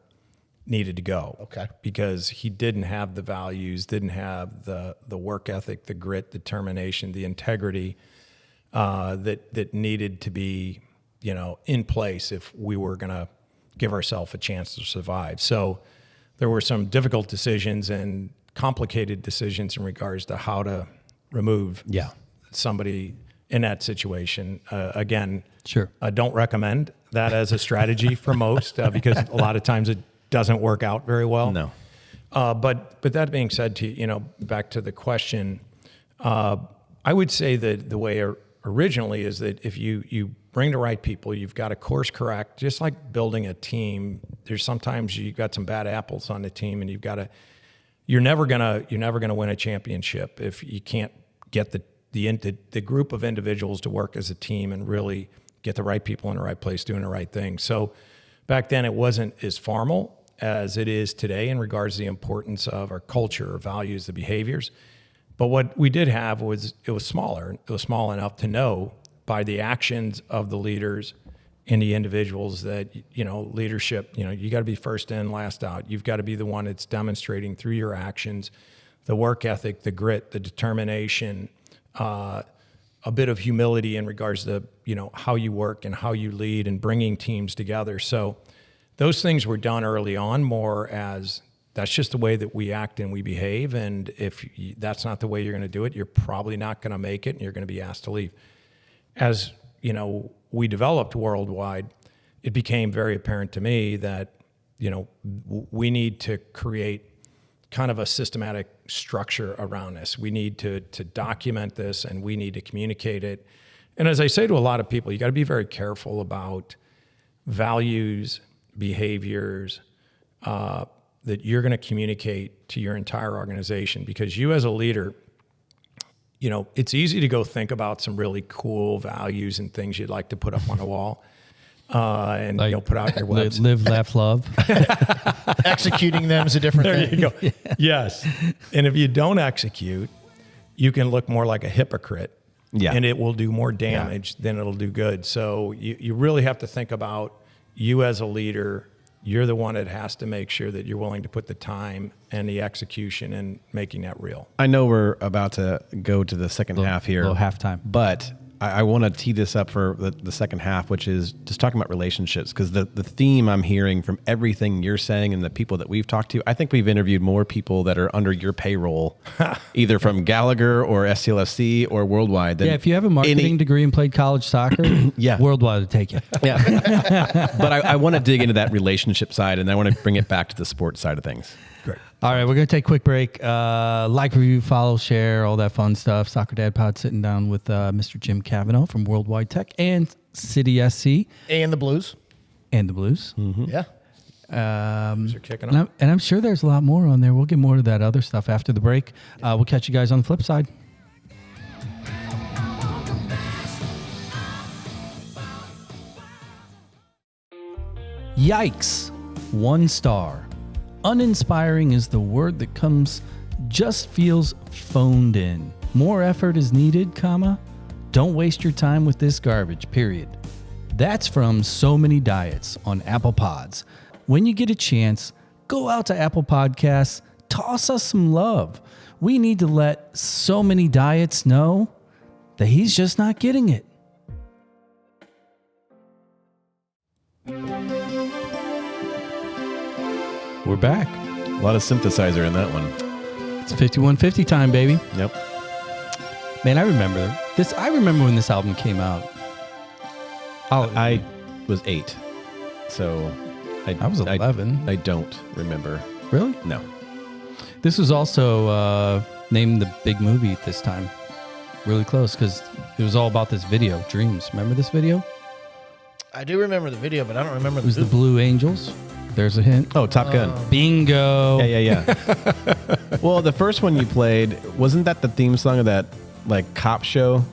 needed to go. Okay. Because he didn't have the values, didn't have the work ethic, the grit, determination, the integrity that needed to be, in place if we were going to give ourselves a chance to survive. So there were some difficult decisions and complicated decisions in regards to how to remove somebody in that situation. Again, sure, I don't recommend that as a strategy for most because a lot of times it doesn't work out very well. No. But that being said, back to the question, I would say that the way originally is that if you bring the right people, you've got to course correct, just like building a team. There's sometimes you've got some bad apples on the team, and you're never gonna win a championship if you can't get the group of individuals to work as a team and really get the right people in the right place doing the right thing. So back then it wasn't as formal as it is today in regards to the importance of our culture, our values, the behaviors. But what we did have was it was smaller. It was small enough to know by the actions of the leaders and the individuals that, leadership, you got to be first in, last out. You've got to be the one that's demonstrating through your actions, the work ethic, the grit, the determination, a bit of humility in regards to, how you work and how you lead and bringing teams together. So those things were done early on more as that's just the way that we act and we behave. And if that's not the way you're going to do it, you're probably not going to make it and you're going to be asked to leave. As, we developed Worldwide, it became very apparent to me that, we need to create kind of a systematic structure around this. We need to document this and we need to communicate it. And as I say to a lot of people, you got to be very careful about values, behaviors, that you're going to communicate to your entire organization, because you as a leader, it's easy to go think about some really cool values and things you'd like to put up on a wall. And put out your website. Live, laugh, love. Executing them is a different thing. There you go. Yeah. Yes. And if you don't execute, you can look more like a hypocrite. Yeah. And it will do more damage than it'll do good. So you really have to think about you as a leader, you're the one that has to make sure that you're willing to put the time and the execution in making that real. I know we're about to go to the second half here. Little halftime. But I want to tee this up for the second half, which is just talking about relationships. Because the theme I'm hearing from everything you're saying and the people that we've talked to, I think we've interviewed more people that are under your payroll, either from Gallagher or SCLFC or Worldwide. Than If you have a marketing degree and played college soccer, Yeah. Worldwide would take you. Yeah. But I want to dig into that relationship side, and I want to bring it back to the sports side of things. Great. All right, we're going to take a quick break. Like, review, follow, share, all that fun stuff. Soccer Dad Pod sitting down with Mr. Jim Kavanaugh from Worldwide Tech and City SC. And the Blues. And the Blues. Yeah. They're kicking off. And I'm sure there's a lot more on there. We'll get more to that other stuff after the break. We'll catch you guys on the flip side. Yikes. 1 star. Uninspiring is the word that just feels phoned in. More effort is needed, don't waste your time with this garbage, period. That's from So Many Diets on Apple Pods. When you get a chance, go out to Apple Podcasts, toss us some love. We need to let So Many Diets know that he's just not getting it. We're back. A lot of synthesizer in that one. It's 5150 time, baby. Yep. Man, I remember this. I remember when this album came out. I was 8, so I was 11. I don't remember. Really? No. This was also named the big movie at this time. Really close because it was all about this video, Dreams. Remember this video? I do remember the video, but I don't remember It was the Blue Angels. There's a hint. Oh, Top Gun. Bingo. Yeah. Well, the first one you played, wasn't that the theme song of that like cop show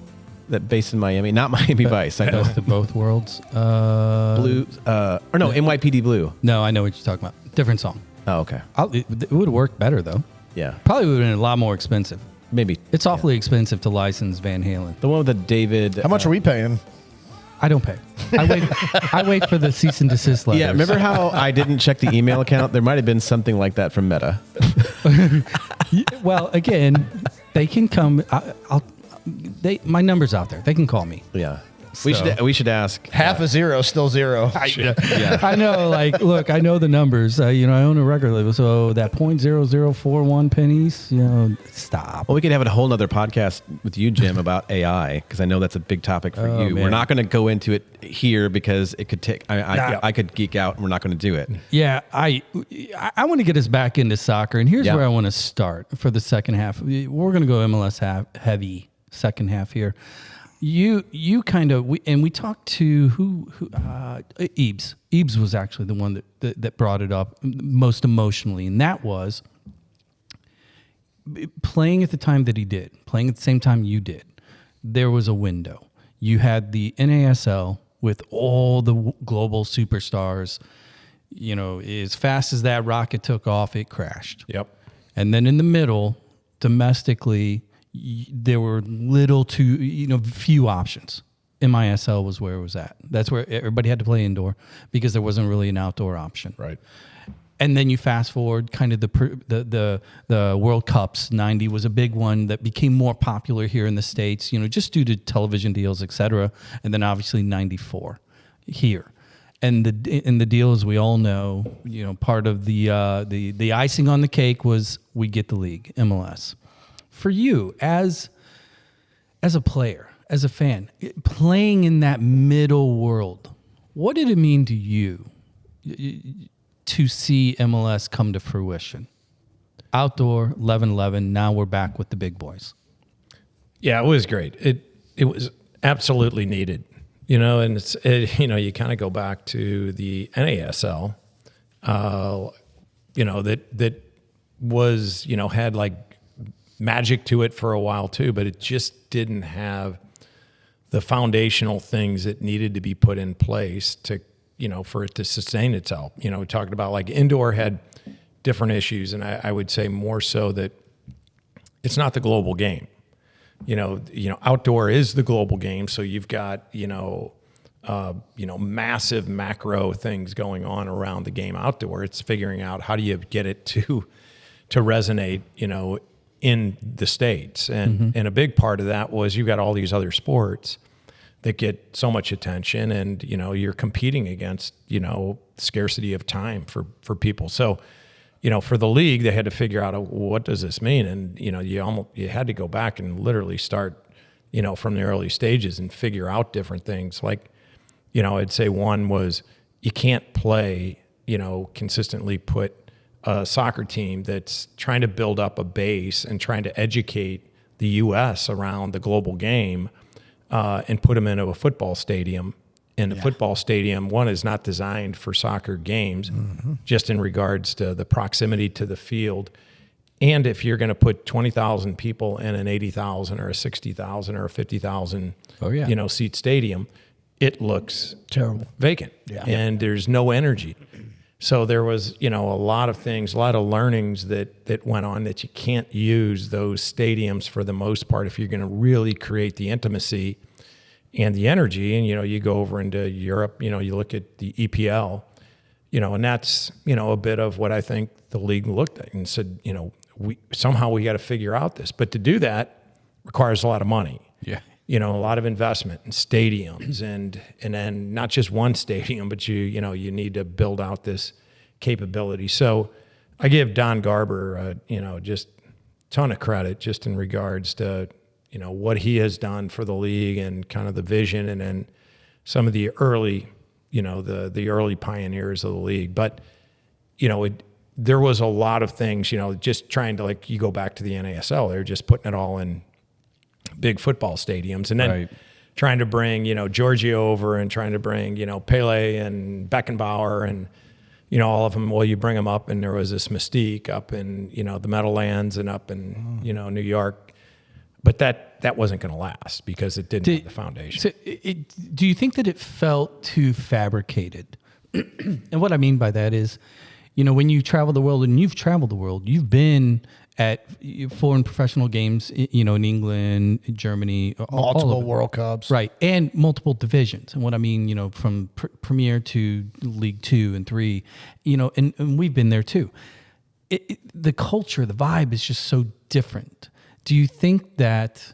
that based in Miami? Not Miami Vice. I know. Best of both worlds. Blue, or no, NYPD Blue. No, I know what you're talking about. Different song. Oh, okay. It would have worked better though. Yeah. Probably would have been a lot more expensive. Maybe. It's awfully expensive to license Van Halen. The one with the David. How much are we paying? I don't pay. I wait for the cease and desist letters. Yeah, remember how I didn't check the email account? There might have been something like that from Meta. Well, again, they can come. My number's out there. They can call me. Yeah. So- We should ask. Half a zero, still zero. Yeah. I know. Like, look, I know the numbers. I own a record label, so that 0.0041 pennies. Stop. Well, we could have a whole nother podcast with you, Jim, about AI, because I know that's a big topic for you. man. We're not going to go into it here because it could take. I could geek out, and we're not going to do it. Yeah, I want to get us back into soccer, and here's Yeah. where I want to start for the second half. We're going to go MLS heavy second half here. You kind of we talked to who Ebbs. Ebbs was actually the one that brought it up most emotionally, and that was playing at the time that he did, playing at the same time you did. There was a window. You had the NASL with all the global superstars. As fast as that rocket took off, it crashed. Yep. And then in the middle, domestically, there were few options. MISL was where it was at. That's where everybody had to play indoor because there wasn't really an outdoor option. Right. And then you fast forward, kind of the World Cups. 90 was a big one that became more popular here in the States, just due to television deals, et cetera. And then obviously 94 here. And the deal, as we all know, part of the icing on the cake was we get the league, MLS. For you, as a player, as a fan, playing in that middle world, what did it mean to you to see MLS come to fruition? Outdoor, 11-11, now we're back with the big boys. Yeah, it was great. It was absolutely needed. And you kind of go back to the NASL, that was, had like magic to it for a while too, but it just didn't have the foundational things that needed to be put in place to, for it to sustain itself. We talked about like indoor had different issues, and I would say more so that it's not the global game. Outdoor is the global game. So you've got, massive macro things going on around the game outdoor. It's figuring out how do you get it to resonate, in the States. And a big part of that was you got all these other sports that get so much attention, and, you're competing against, scarcity of time for people. So, for the league, they had to figure out what does this mean? And, you had to go back and literally start, from the early stages and figure out different things. Like, I'd say one was you can't play, consistently put a soccer team that's trying to build up a base and trying to educate the U.S. around the global game and put them into a football stadium. And the football stadium, one, is not designed for soccer games, just in regards to the proximity to the field. And if you're going to put 20,000 people in an 80,000 or a 60,000 or a 50,000, seat stadium, it looks terrible, vacant, and there's no energy. So there was, a lot of things, a lot of learnings that went on that you can't use those stadiums for the most part if you're going to really create the intimacy and the energy. And, you go over into Europe, you look at the EPL, and that's, a bit of what I think the league looked at and said, we got to figure out this. But to do that requires a lot of money. Yeah. A lot of investment in stadiums and then not just one stadium, but you need to build out this capability. So I give Don Garber, just a ton of credit just in regards to, what he has done for the league and kind of the vision, and then some of the early, the early pioneers of the league. But, there was a lot of things, just trying to, like, you go back to the NASL, they're just putting it all in big football stadiums, and then trying to bring, Giorgio over and trying to bring, Pele and Beckenbauer and, all of them. Well, you bring them up, and there was this mystique up in, the Meadowlands and up in, New York. But that wasn't going to last because it didn't have the foundation. So do you think that it felt too fabricated? And what I mean by that is, when you travel the world, and you've traveled the world, you've been at foreign professional games, in England, Germany, multiple World Cups, right, and multiple divisions. And what I mean, from Premier to League 2 and 3, and we've been there too. The culture, the vibe is just so different. Do you think that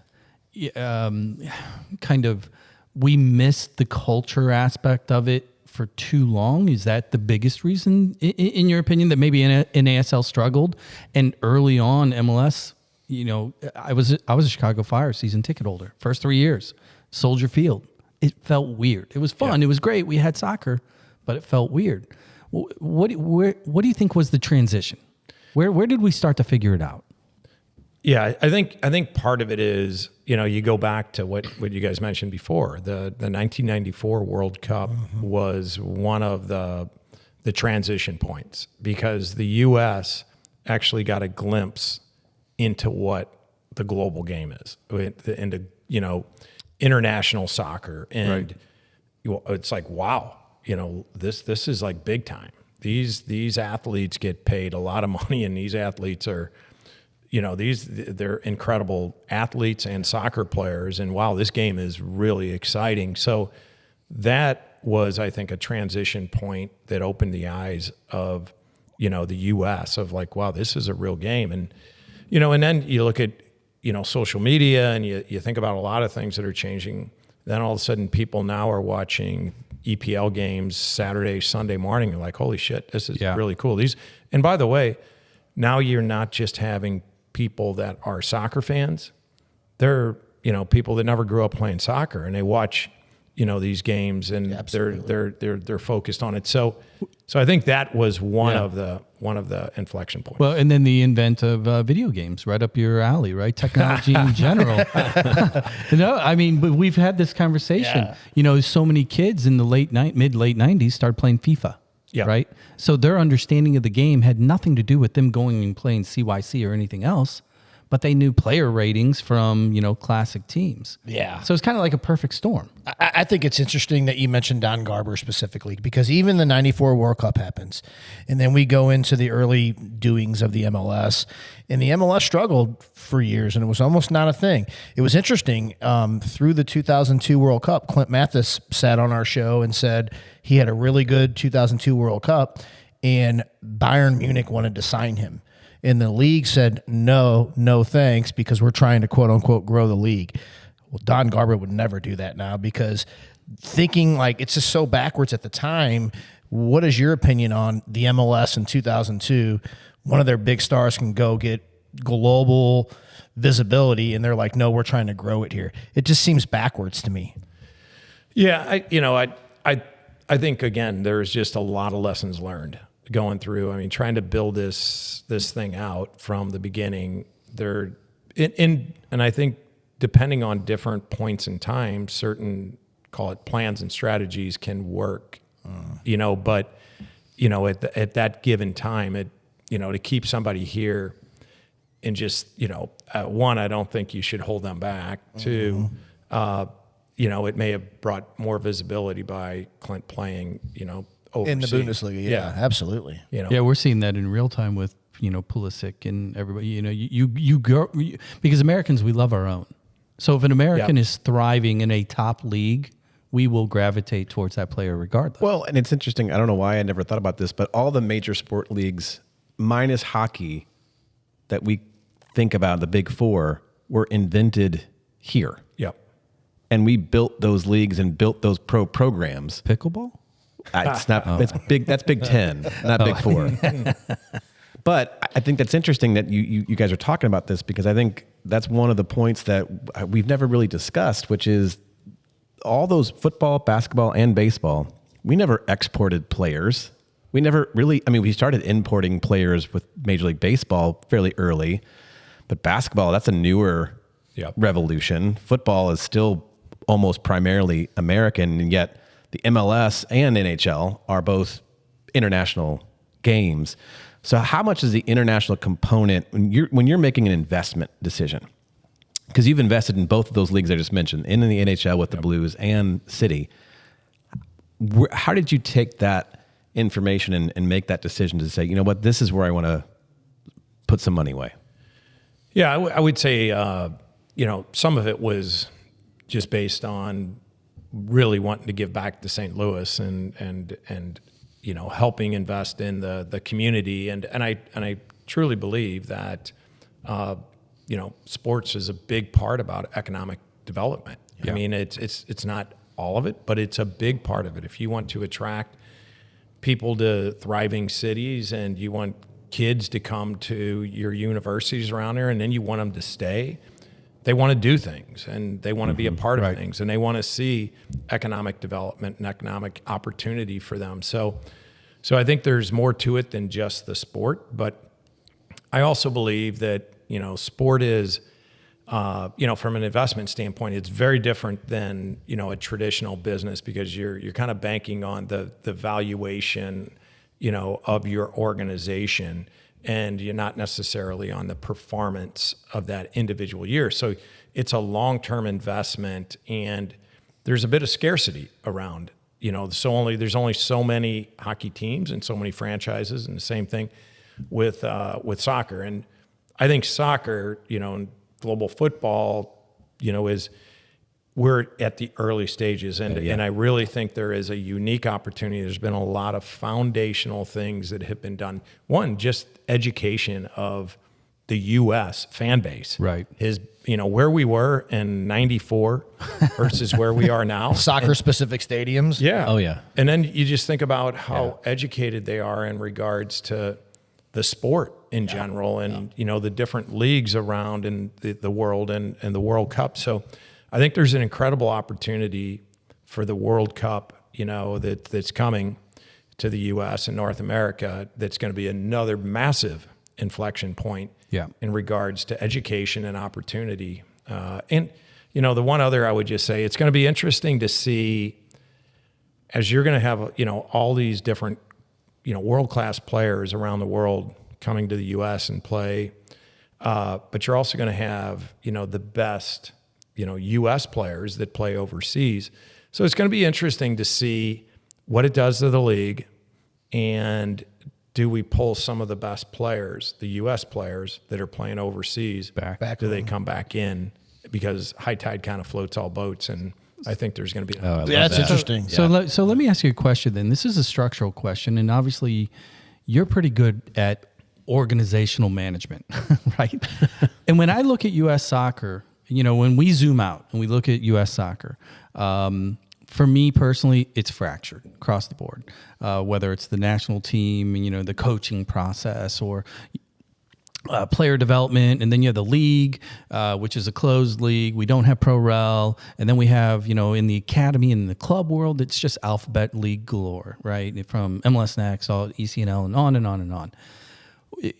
kind of we missed the culture aspect of it for too long? Is that the biggest reason, in your opinion, that maybe NASL struggled? And early on, MLS, I was a Chicago Fire season ticket holder. First 3 years, Soldier Field. It felt weird. It was fun. It was great. We had soccer, but it felt weird. What do you think was the transition? Where did we start to figure it out? Yeah, I think part of it is, you go back to what you guys mentioned before. The 1994 World Cup was one of the transition points, because the U.S. actually got a glimpse into what the global game is, into international soccer, and it's like, wow, this is like big time. These athletes get paid a lot of money, and these athletes are, they're incredible athletes and soccer players, and wow, this game is really exciting. So that was, I think, a transition point that opened the eyes of, the U.S. of like, wow, this is a real game. And, and then you look at, social media, and you think about a lot of things that are changing. Then all of a sudden people now are watching EPL games Saturday, Sunday morning. You're like, holy shit, this is really cool. And by the way, now you're not just having people that are soccer fans. They're, people that never grew up playing soccer, and they watch, these games, and they're focused on it. So I think that was one of the inflection points. Well, and then the invent of video games, right up your alley, right? Technology in general. But we've had this conversation. So many kids in the mid-late 90s started playing FIFA. Yeah. Right. So their understanding of the game had nothing to do with them going and playing CYC or anything else, but they knew player ratings from, classic teams. Yeah. So it's kind of like a perfect storm. I think it's interesting that you mentioned Don Garber specifically, because even the 94 World Cup happens. And then we go into the early doings of the MLS. And the MLS struggled for years, and it was almost not a thing. It was interesting. Through the 2002 World Cup, Clint Mathis sat on our show and said he had a really good 2002 World Cup, and Bayern Munich wanted to sign him. And the league said, no thanks, because we're trying to, quote unquote, grow the league. Well, Don Garber would never do that now, because thinking like it's just so backwards at the time. What is your opinion on the MLS in 2002? One of their big stars can go get global visibility, and they're like, no, we're trying to grow it here. It just seems backwards to me. Yeah, I think, again, there's just a lot of lessons learned going through. I mean, trying to build this thing out from the beginning. And I think depending on different points in time, certain, call it plans and strategies, can work. But at that given time, to keep somebody here and just one, I don't think you should hold them back. Two, it may have brought more visibility by Clint playing, overseas. In the Bundesliga, yeah, absolutely. Yeah, we're seeing that in real time with, Pulisic and everybody. You go, because Americans, we love our own. So if an American is thriving in a top league, we will gravitate towards that player regardless. Well, and it's interesting. I don't know why I never thought about this, but all the major sport leagues, minus hockey, that we think about, the big four, were invented here. Yep. And we built those leagues and built those pro programs. Pickleball? It's not. It's big. That's Big Ten, not Big Four. But I think that's interesting that you guys are talking about this, because I think that's one of the points that we've never really discussed, which is all those football, basketball, and baseball. We never exported players. We never really. I mean, we started importing players with Major League Baseball fairly early, but basketball, that's a newer revolution. Football is still almost primarily American, and yet the MLS and NHL are both international games. So how much is the international component when you're making an investment decision? Because you've invested in both of those leagues I just mentioned, in the NHL with the Blues and City. How did you take that information and make that decision to say, you know what, this is where I want to put some money away? Yeah, I would say, some of it was just based on really wanting to give back to St. Louis and helping invest in the community, and I truly believe that sports is a big part about economic development. I mean, it's not all of it, but it's a big part of it. If you want to attract people to thriving cities, and you want kids to come to your universities around there, and then you want them to stay, they want to do things, and they want to be a part of things, and they want to see economic development and economic opportunity for them. So I think there's more to it than just the sport, but I also believe that, sport is, from an investment standpoint, it's very different than, a traditional business, because you're kind of banking on the valuation, of your organization, and you're not necessarily on the performance of that individual year. So it's a long-term investment, and there's a bit of scarcity around, there's only so many hockey teams and so many franchises, and the same thing with soccer. And I think soccer, and global football, we're at the early stages, and I really think there is a unique opportunity. There's been a lot of foundational things that have been done. One, just education of the U.S. fan base. Right. Where we were in '94 versus where we are now. Soccer-specific stadiums. Yeah. Oh, yeah. And then you just think about how educated they are in regards to the sport in general, and, the different leagues around in the world and the World Cup. So I think there's an incredible opportunity for the World Cup, that's coming to the U.S. and North America. That's going to be another massive inflection point in regards to education and opportunity. And the one other I would just say, it's going to be interesting to see, as you're going to have, all these different, world-class players around the world coming to the U.S. and play but you're also going to have, the best, U.S. players that play overseas. So it's going to be interesting to see what it does to the league, and do we pull some of the best players, the U.S. players that are playing overseas, back do they come back in? Because high tide kind of floats all boats, and I think there's going to be. That's interesting. So let me ask you a question then. This is a structural question, and obviously you're pretty good at organizational management, right? And when I look at U.S. soccer, when we zoom out and we look at U.S. soccer, for me personally, it's fractured across the board, whether it's the national team, the coaching process, or player development, and then you have the league, which is a closed league. We don't have pro-rel, and then we have, in the academy and the club world, it's just alphabet league galore, right? From MLS Next, all ECNL, and on and on and on.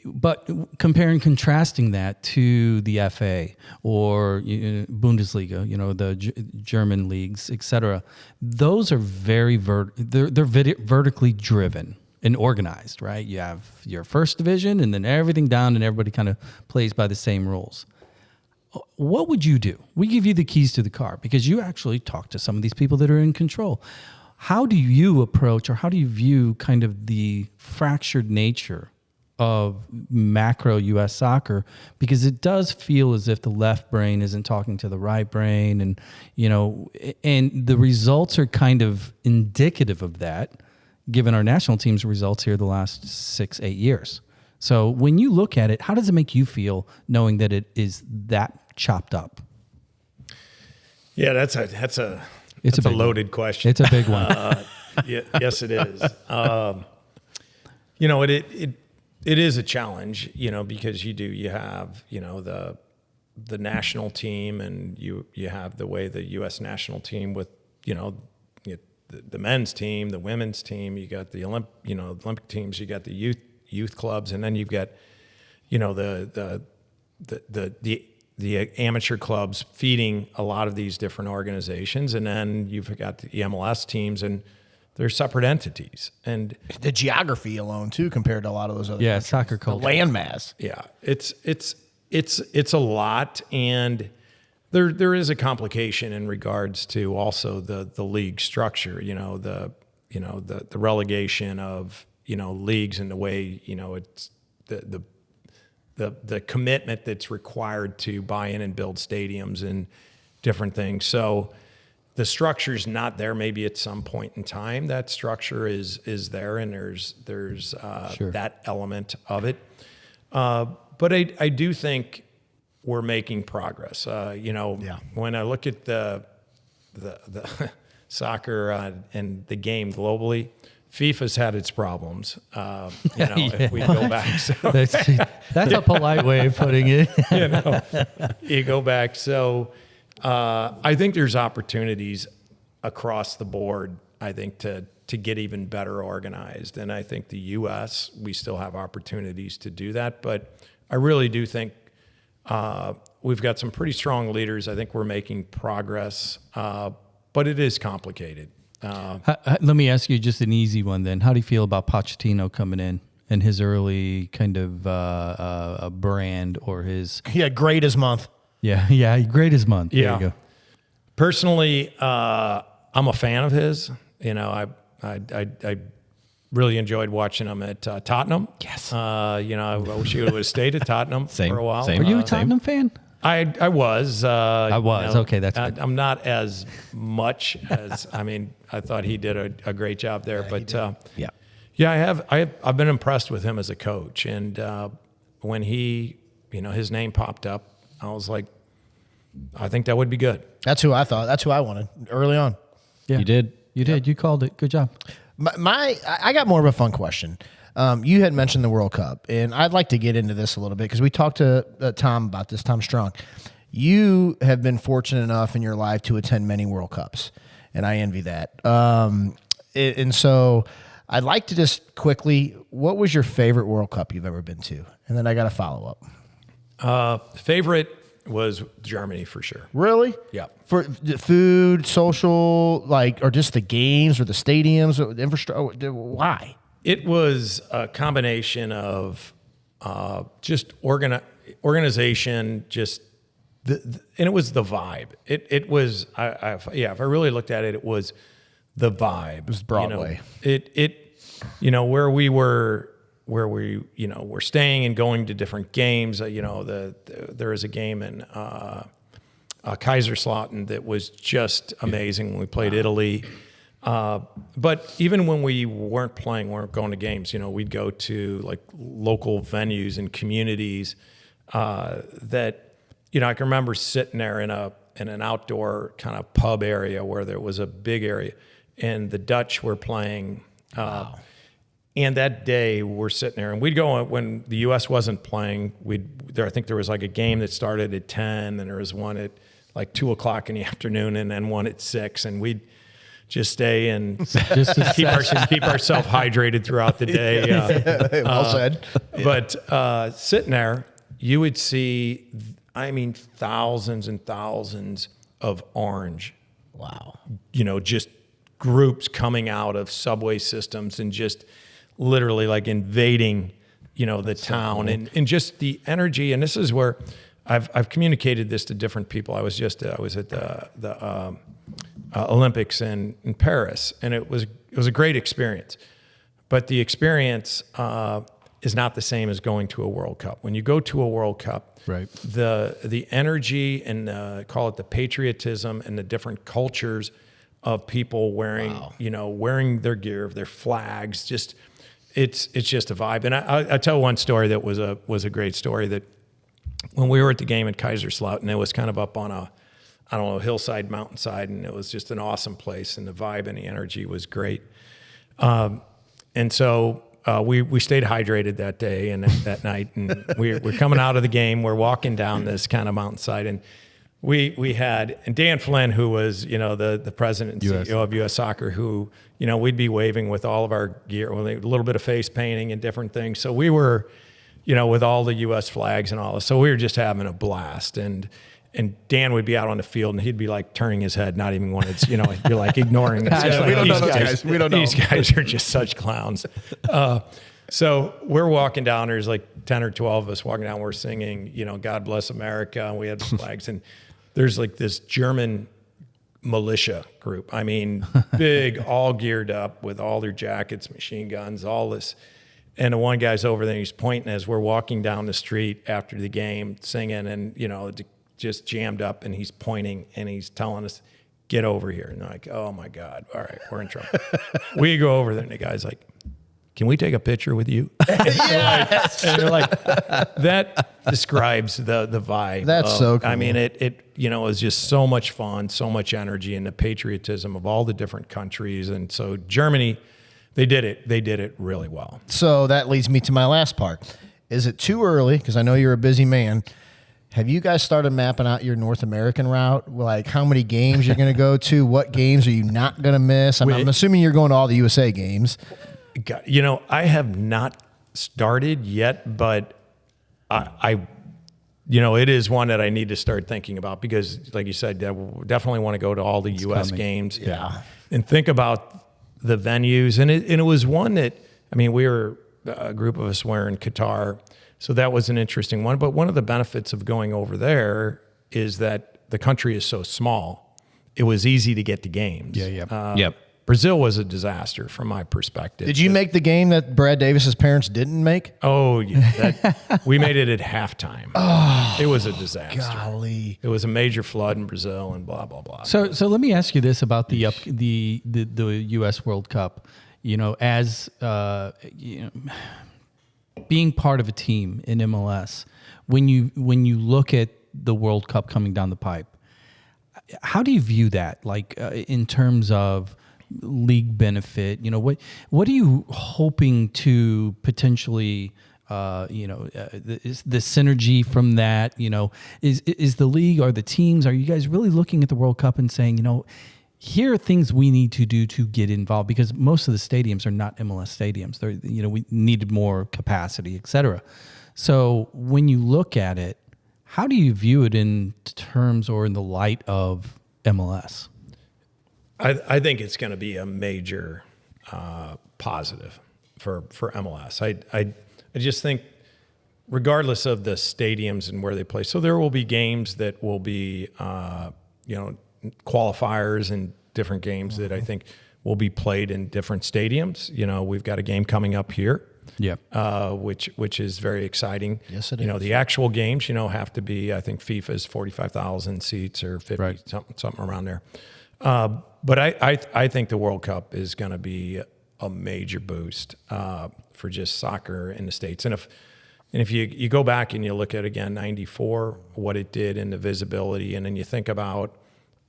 But comparing, contrasting that to the FA or Bundesliga, the German leagues, etc., those are very they're vertically driven and organized, right? You have your first division, and then everything down, and everybody kind of plays by the same rules. What would you do? We give you the keys to the car because you actually talk to some of these people that are in control. How do you approach, or how do you view kind of the fractured nature of macro U.S. soccer? Because it does feel as if the left brain isn't talking to the right brain, and and the results are kind of indicative of that, given our national team's results here the last 6-8 years. So when you look at it, how does it make you feel knowing that it is that chopped up? Yeah, that's a loaded question. It's a big one. Yes, it is. It is a challenge, because you have, the national team, and you have the way the U.S. national team with, the men's team, the women's team, you got the Olympic teams, you got the youth clubs, and then you've got, the amateur clubs feeding a lot of these different organizations, and then you've got the MLS teams, and they're separate entities, and the geography alone too, compared to a lot of those other countries. Soccer culture, the landmass. Yeah, it's a lot, and there is a complication in regards to also the league structure. The relegation of leagues, and the way it's the commitment that's required to buy in and build stadiums and different things. So the structure's not there. Maybe at some point in time that structure is there, and there's Sure. that element of it. But I do think we're making progress. When I look at the soccer and the game globally, FIFA's had its problems. If we go back, so, that's a polite way of putting it. You go back. So I think there's opportunities across the board, I think, to get even better organized. And I think the U.S., we still have opportunities to do that. But I really do think we've got some pretty strong leaders. I think we're making progress, but it is complicated. Let me ask you just an easy one then. How do you feel about Pochettino coming in and his early kind of brand, or his... Yeah, great as month. Yeah, great as month. Yeah. There you go. Personally, I'm a fan of his. I really enjoyed watching him at Tottenham. Yes. I wish he would have stayed at Tottenham for a while. Same. Are you a Tottenham fan? I was. I was. Okay, that's good. I'm not as much as, I thought he did a great job there. But yeah, I've been impressed with him as a coach. And when his name popped up, I was like, I think that would be good. That's who I thought. That's who I wanted early on. Yeah. You did. You did. You called it. Good job. I got more of a fun question. You had mentioned the World Cup, and I'd like to get into this a little bit because we talked to Tom about this, Tom Strong. You have been fortunate enough in your life to attend many World Cups, and I envy that. And so I'd like to just quickly, what was your favorite World Cup you've ever been to? And then I got a follow-up. Favorite was Germany for sure. Really? Yeah. For the food, social, or just the games or the stadiums or the infrastructure? Why? It was a combination of just organization, just and it was the vibe. It was, if I really looked at it, it was the vibe. It was Broadway. Where we were staying and going to different games. There was a game in Kaiserslautern that was just amazing when we played Italy. But even when we weren't going to games, we'd go to like local venues and communities that, I can remember sitting there in an outdoor kind of pub area where there was a big area, and the Dutch were playing. And that day we're sitting there, and we'd go when the U.S. wasn't playing. I think there was like a game that started at 10, and there was one at like 2:00 in the afternoon, and then one at 6, and we'd just stay and keep ourselves hydrated throughout the day. Well said. But sitting there, you would see, thousands and thousands of orange. Wow. Just groups coming out of subway systems and just literally like invading, the town, and just the energy. And this is where I've communicated this to different people. I was at the Olympics in Paris, and it was a great experience. But the experience is not the same as going to a World Cup. When you go to a World Cup, right, the energy and call it the patriotism and the different cultures of people wearing their gear, their flags, just it's just a vibe. And I tell one story that was a great story, that when we were at the game at Kaiserslautern, it was kind of up on a hillside, mountainside, and it was just an awesome place, and the vibe and the energy was great. And so we stayed hydrated that day and that night, and we're coming out of the game. We're walking down this kind of mountainside, and we had, and Dan Flynn, who was, the president and CEO of U.S. Soccer, who, we'd be waving with all of our gear, with a little bit of face painting and different things. So we were, with all the U.S. flags and all this. So we were just having a blast. And Dan would be out on the field, and he'd be like turning his head, not even when it's, he'd be like ignoring us. We don't know those guys. We don't know. These guys are just such clowns. So we're walking down. There's like 10 or 12 of us walking down. We're singing, God Bless America. And we had flags. And there's like this German militia group. Big, all geared up with all their jackets, machine guns, all this. And the one guy's over there, he's pointing as we're walking down the street after the game, singing, and, just jammed up, and he's pointing and he's telling us, get over here. And they're like, oh my God, all right, we're in trouble. We go over there, and the guy's like, can we take a picture with you? Yes. And they're like, that describes the vibe. That's so cool. It was just so much fun, so much energy, and the patriotism of all the different countries. And so Germany, they did it really well. So that leads me to my last part. Is it too early? Because I know you're a busy man. Have you guys started mapping out your North American route? Like how many games you're going to go to? What games are you not going to miss? I'm assuming you're going to all the USA games. I have not started yet, but I it is one that I need to start thinking about, because like you said, I definitely want to go to all the US games. Yeah. And think about the venues. And it was one that, we were, a group of us were in Qatar. So that was an interesting one. But one of the benefits of going over there is that the country is so small. It was easy to get to games. Yep. Brazil was a disaster from my perspective. Did you make the game that Brad Davis's parents didn't make? Oh, yeah. We made it at halftime. Oh, it was a disaster. Golly. It was a major flood in Brazil and blah, blah, blah. So let me ask you this about the U.S. World Cup. As being part of a team in MLS, when you look at the World Cup coming down the pipe, how do you view that? Like in terms of league benefit, what are you hoping to potentially, the synergy from that? Is the league or the teams? Are you guys really looking at the World Cup and saying, here are things we need to do to get involved, because most of the stadiums are not MLS stadiums. They're, we needed more capacity, et cetera. So when you look at it, how do you view it in terms or in the light of MLS? I think it's going to be a major positive for MLS. I just think regardless of the stadiums and where they play. So there will be games that will be, qualifiers and different games that I think will be played in different stadiums. We've got a game coming up here. Yep. Which is very exciting. Yes, it is. is. The actual games, have to be, I think FIFA's 45,000 seats or 50, right. something around there. But I think the World Cup is going to be a major boost for just soccer in the States. And if you go back and you look at, again, 94, what it did in the visibility, and then you think about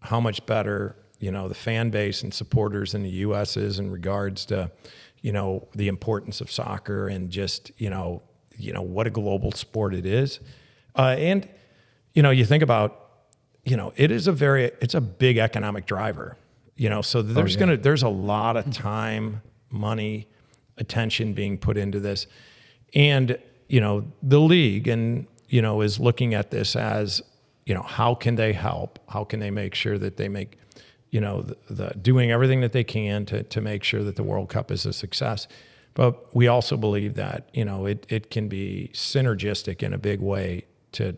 how much better, the fan base and supporters in the U.S. is in regards to, the importance of soccer and just, what a global sport it is. And, you think about, it's a big economic driver, so there's a lot of time, money, attention being put into this. And, the league and, is looking at this as, how can they help? How can they make sure that they make, the doing everything that they can to make sure that the World Cup is a success. But we also believe that, it can be synergistic in a big way to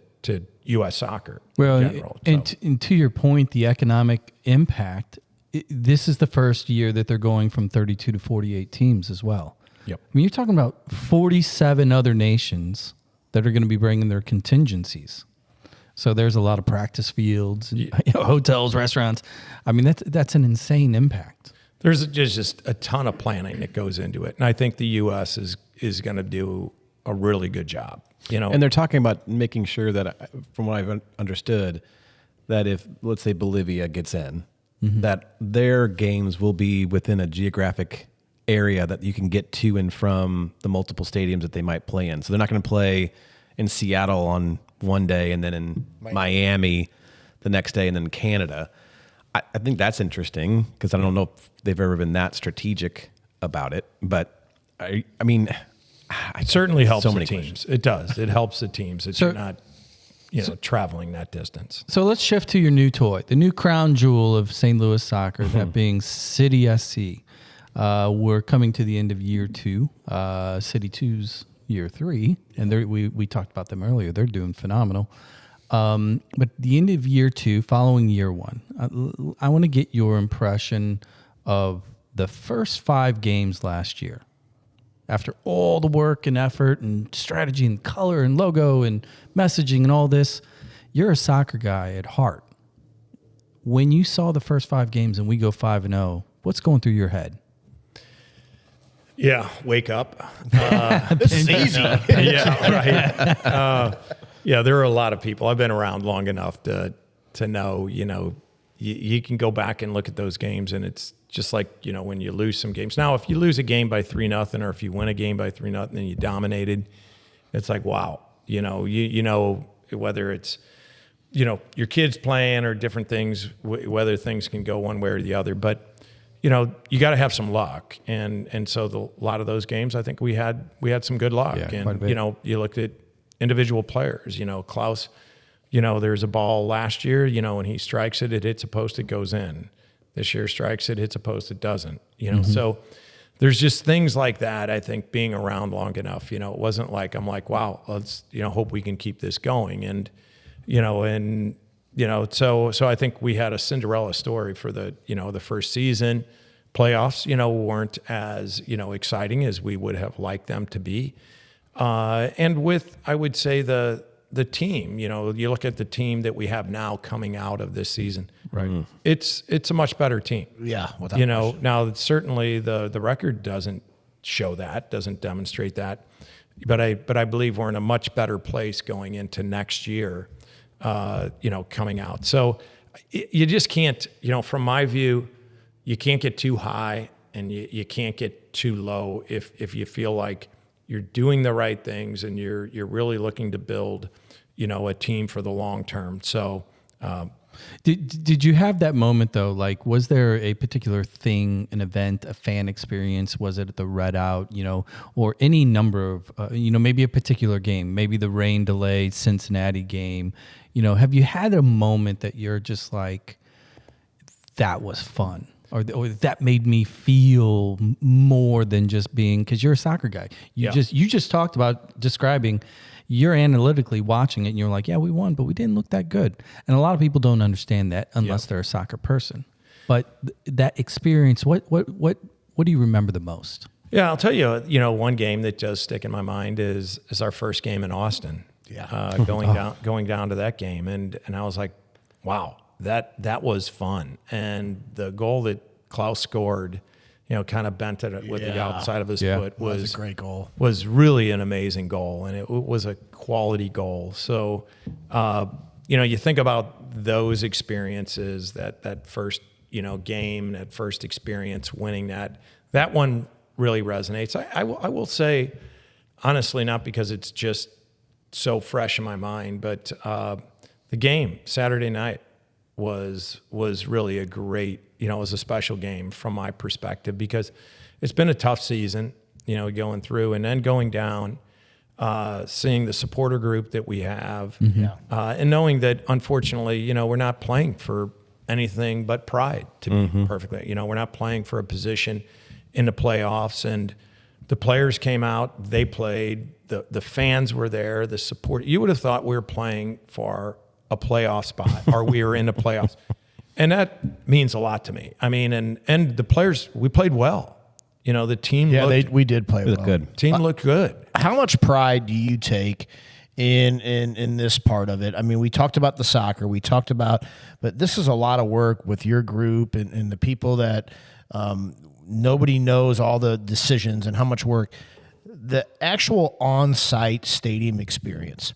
U.S. soccer in general. And to your point, the economic impact, this is the first year that they're going from 32 to 48 teams as well. Yep. I mean, you're talking about 47 other nations that are going to be bringing their contingencies. So there's a lot of practice fields, and, hotels, restaurants. I mean, that's an insane impact. There's just a ton of planning that goes into it. And I think the U.S. is going to do a really good job. And they're talking about making sure that, from what I've understood, that if, let's say, Bolivia gets in, that their games will be within a geographic area that you can get to and from the multiple stadiums that they might play in. So they're not going to play in Seattle on one day and then in Miami the next day and then Canada. I think that's interesting because I don't know if they've ever been that strategic about it. But, I mean... It certainly helps so the many teams. questions. It does. It helps the teams that you're not, traveling that distance. So let's shift to your new toy, the new crown jewel of St. Louis soccer, that being City SC. We're coming to the end of year 2. City 2's year 3, and we talked about them earlier. They're doing phenomenal. But the end of year 2, following year 1, I want to get your impression of the first 5 games last year. After all the work and effort and strategy and color and logo and messaging and all this, you're a soccer guy at heart. When you saw the first 5 games and we go 5-0, what's going through your head? Yeah, wake up. This is easy. Yeah, right. There are a lot of people. I've been around long enough to know, you can go back and look at those games, and it's just like, when you lose some games. Now, if you lose a game by 3-0, or if you win a game by 3-0 and you dominated, it's like, wow. Whether it's, your kids playing or different things, whether things can go one way or the other. But, you got to have some luck. And so a lot of those games, I think we had some good luck. Yeah, and, quite a bit. you looked at individual players, Klaus, there's a ball last year, when he strikes it, it hits a post, it goes in. This year strikes it, hits a post, it doesn't. So there's just things like that. I think being around long enough, it wasn't like I'm like, wow, let's hope we can keep this going. And so I think we had a Cinderella story for the the first season. Playoffs weren't as exciting as we would have liked them to be. And with, I would say, the team, you look at the team that we have now coming out of this season, right? It's a much better team. Yeah. Without question. Now certainly the record doesn't show that, doesn't demonstrate that, but I believe we're in a much better place going into next year, coming out. So you just can't, from my view, you can't get too high and you can't get too low if you feel like you're doing the right things and you're really looking to build, a team for the long term. So, Did you have that moment though? Like, was there a particular thing, an event, a fan experience? Was it at the Red Out, or any number of, maybe a particular game, maybe the rain delayed Cincinnati game? Have you had a moment that you're just like, that was fun? or that made me feel more than just being, because you're a soccer guy. You just talked about describing, you're analytically watching it and you're like, yeah, we won, but we didn't look that good. And a lot of people don't understand that unless they're a soccer person. But that experience, what do you remember the most? Yeah, I'll tell you, one game that does stick in my mind is our first game in Austin. Yeah. Going down to that game. And I was like, wow, that was fun. And the goal that Klaus scored, kind of bent it with the outside of his foot was a great goal. Was really an amazing goal. And it was a quality goal. So, you think about those experiences, that first, game, that first experience, winning that one really resonates. I will say, honestly, not because it's just so fresh in my mind, but the game Saturday night was really a great, it was a special game from my perspective, because it's been a tough season, going through, and then going down, seeing the supporter group that we have, and knowing that unfortunately, we're not playing for anything but pride, to be perfectly, we're not playing for a position in the playoffs, and the players came out, they played, the fans were there, the support. You would have thought we were playing for a playoff spot, or we were in the playoffs. And that means a lot to me. I mean, and the players, we played well. The team we did play well. Good. Team looked good. How much pride do you take in this part of it? I mean, we talked about the soccer, but this is a lot of work with your group and the people that nobody knows all the decisions and how much work. The actual on-site stadium experience,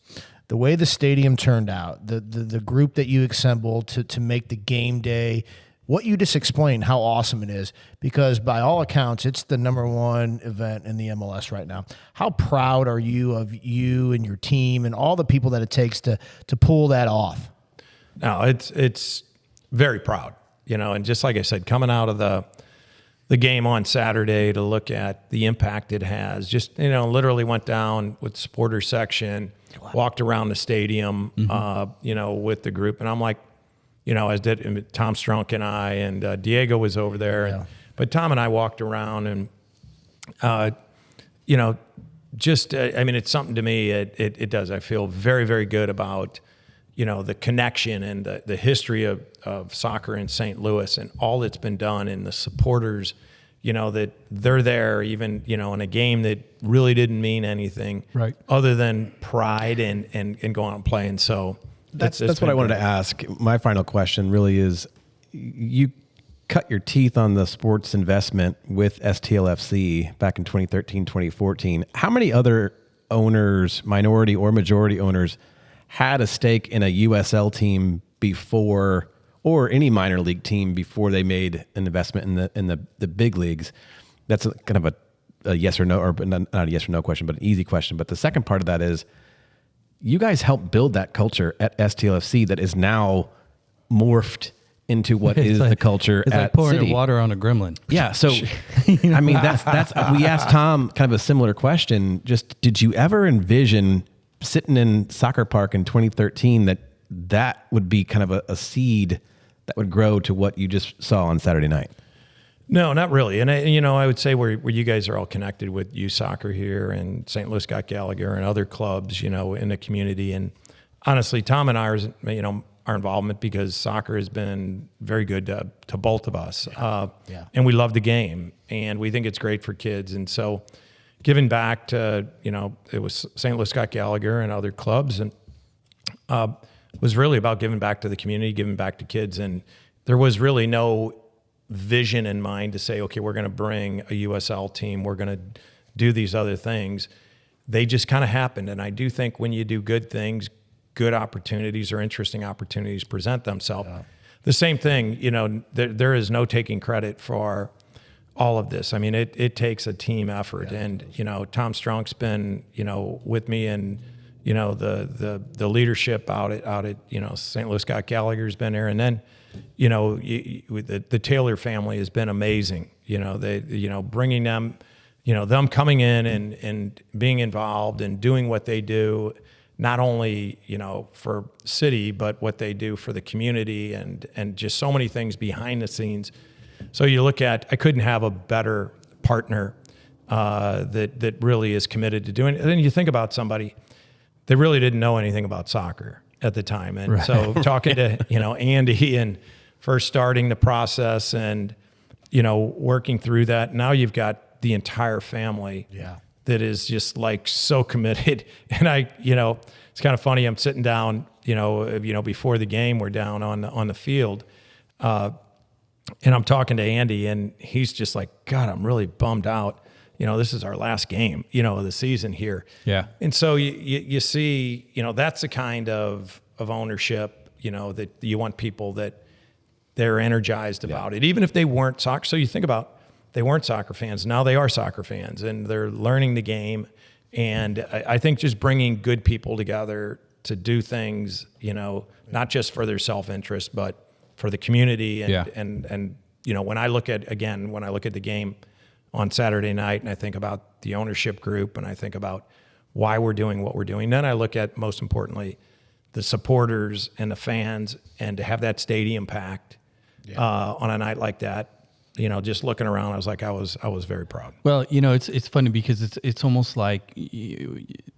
the way the stadium turned out, the group that you assembled to make the game day, what you just explained, how awesome it is, because by all accounts, it's the #1 event in the MLS right now. How proud are you of you and your team and all the people that it takes to pull that off? No, it's very proud, and just like I said, coming out of the game on Saturday to look at the impact it has, just, literally went down with the supporter section, walked around the stadium, with the group. And I'm like, as did Tom Strunk and I, and Diego was over there. But Tom and I walked around and, it's something to me. It does. I feel very, very good about, the connection and the history of soccer in St. Louis and all that's been done, and the supporters, that they're there even, in a game that really didn't mean anything other than pride and going out and playing. So that's what I wanted to ask. My final question really is, you cut your teeth on the sports investment with STLFC back in 2013, 2014. How many other owners, minority or majority owners, had a stake in a USL team before, or any minor league team before they made an investment in the big leagues? That's kind of a yes or no, or not a yes or no question, but an easy question. But the second part of that is, you guys helped build that culture at STLFC that is now morphed into what is the culture it's at like pouring City. Water on a gremlin. Yeah. So, I mean, that's we asked Tom kind of a similar question. Just, did you ever envision sitting in Soccer Park in 2013 that would be kind of a seed that would grow to what you just saw on Saturday night? No, not really. And I would say where you guys are all connected with youth soccer here, and St. Louis Scott Gallagher and other clubs, in the community. And honestly, Tom and ours, our involvement, because soccer has been very good to both of us. And we love the game, and we think it's great for kids. And so giving back to, it was St. Louis Scott Gallagher and other clubs, and was really about giving back to the community, giving back to kids. And there was really no vision in mind to say, okay, we're going to bring a USL team, we're going to do these other things. They just kind of happened. And I do think when you do good things, good opportunities or interesting opportunities present themselves. Yeah. The same thing, there is no taking credit for all of this. I mean, it takes a team effort. Yeah. And, Tom Strunk's been, with me, and, the leadership out at St. Louis Scott Gallagher's been there. And then, the Taylor family has been amazing. They, bringing them, them coming in and being involved and doing what they do, not only, for City, but what they do for the community, and just so many things behind the scenes. So you look at, I couldn't have a better partner that really is committed to doing it. And then you think about somebody that really didn't know anything about soccer at the time. And so talking to, Andy and first starting the process and, working through that, now you've got the entire family that is just like so committed. And it's kind of funny. I'm sitting down, before the game, we're down on the field, and I'm talking to Andy, and he's just like, God, I'm really bummed out. This is our last game, of the season here. Yeah. And so you see, that's the kind of ownership, that you want people that they're energized about it, even if they weren't soccer. So you think about, they weren't soccer fans. Now they are soccer fans, and they're learning the game. And I think just bringing good people together to do things, not just for their self-interest, but for the community. And when I look at the game on Saturday night, and I think about the ownership group, and I think about why we're doing what we're doing, then I look at, most importantly, the supporters and the fans, and to have that stadium packed on a night like that. Just looking around, I was like, I was very proud. Well, it's funny because it's almost like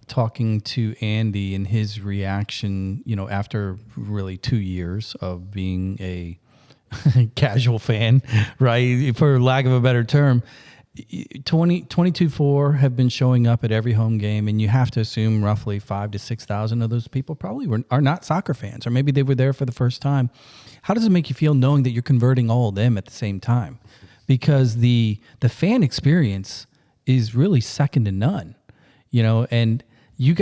talking to Andy and his reaction, after really 2 years of being a casual fan, right? For lack of a better term, 22-4 have been showing up at every home game, and you have to assume roughly 5,000 to 6,000 of those people probably are not soccer fans, or maybe they were there for the first time. How does it make you feel knowing that you're converting all of them at the same time? Because the fan experience is really second to none, and you're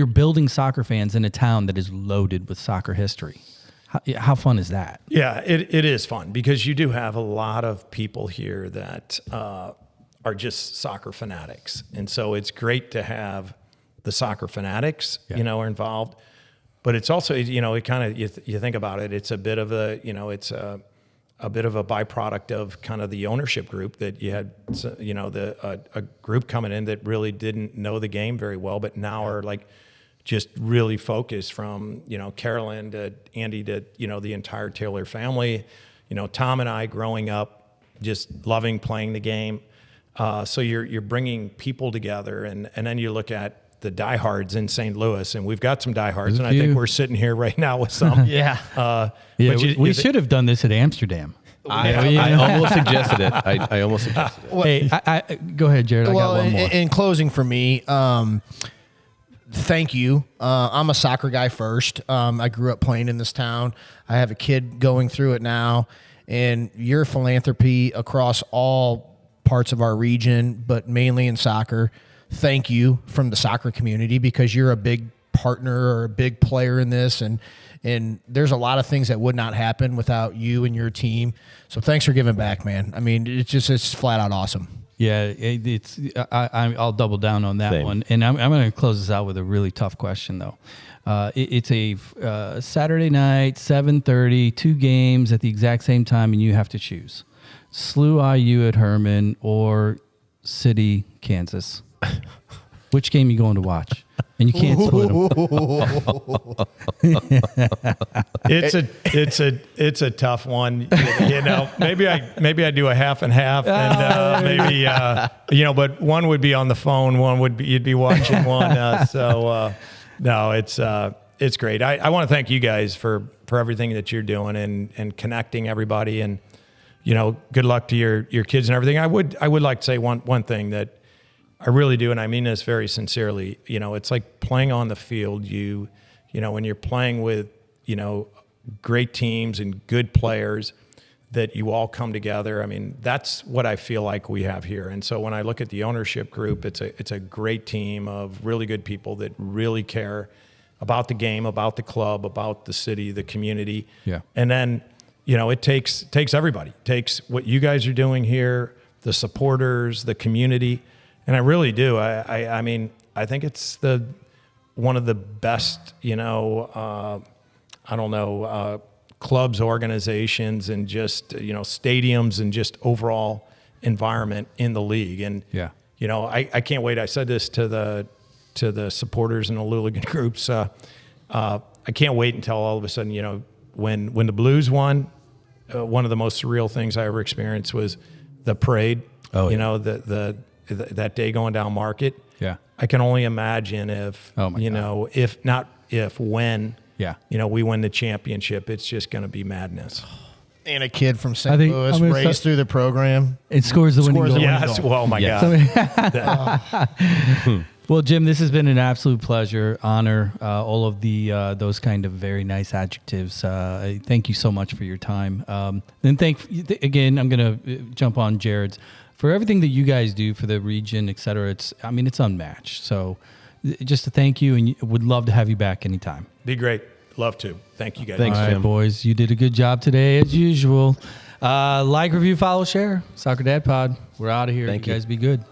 building soccer fans in a town that is loaded with soccer history. How fun is that? Yeah, it is fun, because you do have a lot of people here that are just soccer fanatics. And so it's great to have the soccer fanatics, are involved. But it's also, it kind of, you think about it, it's a bit of a, it's a bit of a byproduct of kind of the ownership group that you had, a group coming in that really didn't know the game very well, but now are like, just really focused, from, Carolyn to Andy to, the entire Taylor family, Tom and I growing up, just loving playing the game. So you're bringing people together, and then you look at the diehards in St. Louis, and we've got some diehards, and I think we're sitting here right now with some. We should have done this at Amsterdam. I almost suggested it. I almost suggested it. Hey, go ahead, Jared. I got one more. In closing for me, thank you. I'm a soccer guy first. I grew up playing in this town. I have a kid going through it now, and your philanthropy across all parts of our region, but mainly in soccer. Thank you from the soccer community, because you're a big partner or a big player in this, and there's a lot of things that would not happen without you and your team. So thanks for giving back, man. I mean, it's flat out awesome. Yeah, I'll double down on that one. And I'm going to close this out with a really tough question, though. It's a Saturday night, 7:30, 2 games at the exact same time, and you have to choose. SLU IU at Herman or City, Kansas. Which game are you going to watch? And you can't split them. It's a tough one. Maybe I do a half and half, and maybe but one would be on the phone, one would be you'd be watching one. No, it's great. I want to thank you guys for everything that you're doing and connecting everybody, and good luck to your kids and everything. I would like to say one thing that I really do, and I mean this very sincerely. It's like playing on the field. When you're playing with, great teams and good players, that you all come together. I mean, that's what I feel like we have here. And so when I look at the ownership group, it's a great team of really good people that really care about the game, about the club, about the city, the community. Yeah. And then, it takes everybody. It takes what you guys are doing here, the supporters, the community. And I really do. I mean, I think it's one of the best, clubs, organizations, and just, stadiums, and just overall environment in the league. And, I can't wait. I said this to the supporters and the Luligan groups. I can't wait until all of a sudden, when the Blues won, one of the most surreal things I ever experienced was the parade. Oh, you yeah. know, that day going down Market. Yeah. I can only imagine if, Oh my God. know, when, Yeah. we win the championship, it's just going to be be And a kid from I St. think Louis I'm gonna raised start- through the program. It scores the winning Scores goal. the winning Yes. goal. Oh my Yes. God. Well, Jim, this has been an absolute pleasure, honor, all of the those kind of very nice adjectives. Thank you so much for your time. Then again, I'm going to jump on Jared's for everything that you guys do for the region, et cetera. It's unmatched. So just to thank you, and would love to have you back anytime. Be great. Love to. Thank you guys. Thanks, All right, Jim. boys. You did a good job today, as usual. Like, review, follow, share. Soccer Dad Pod. We're out of here. Thank You you. guys be good.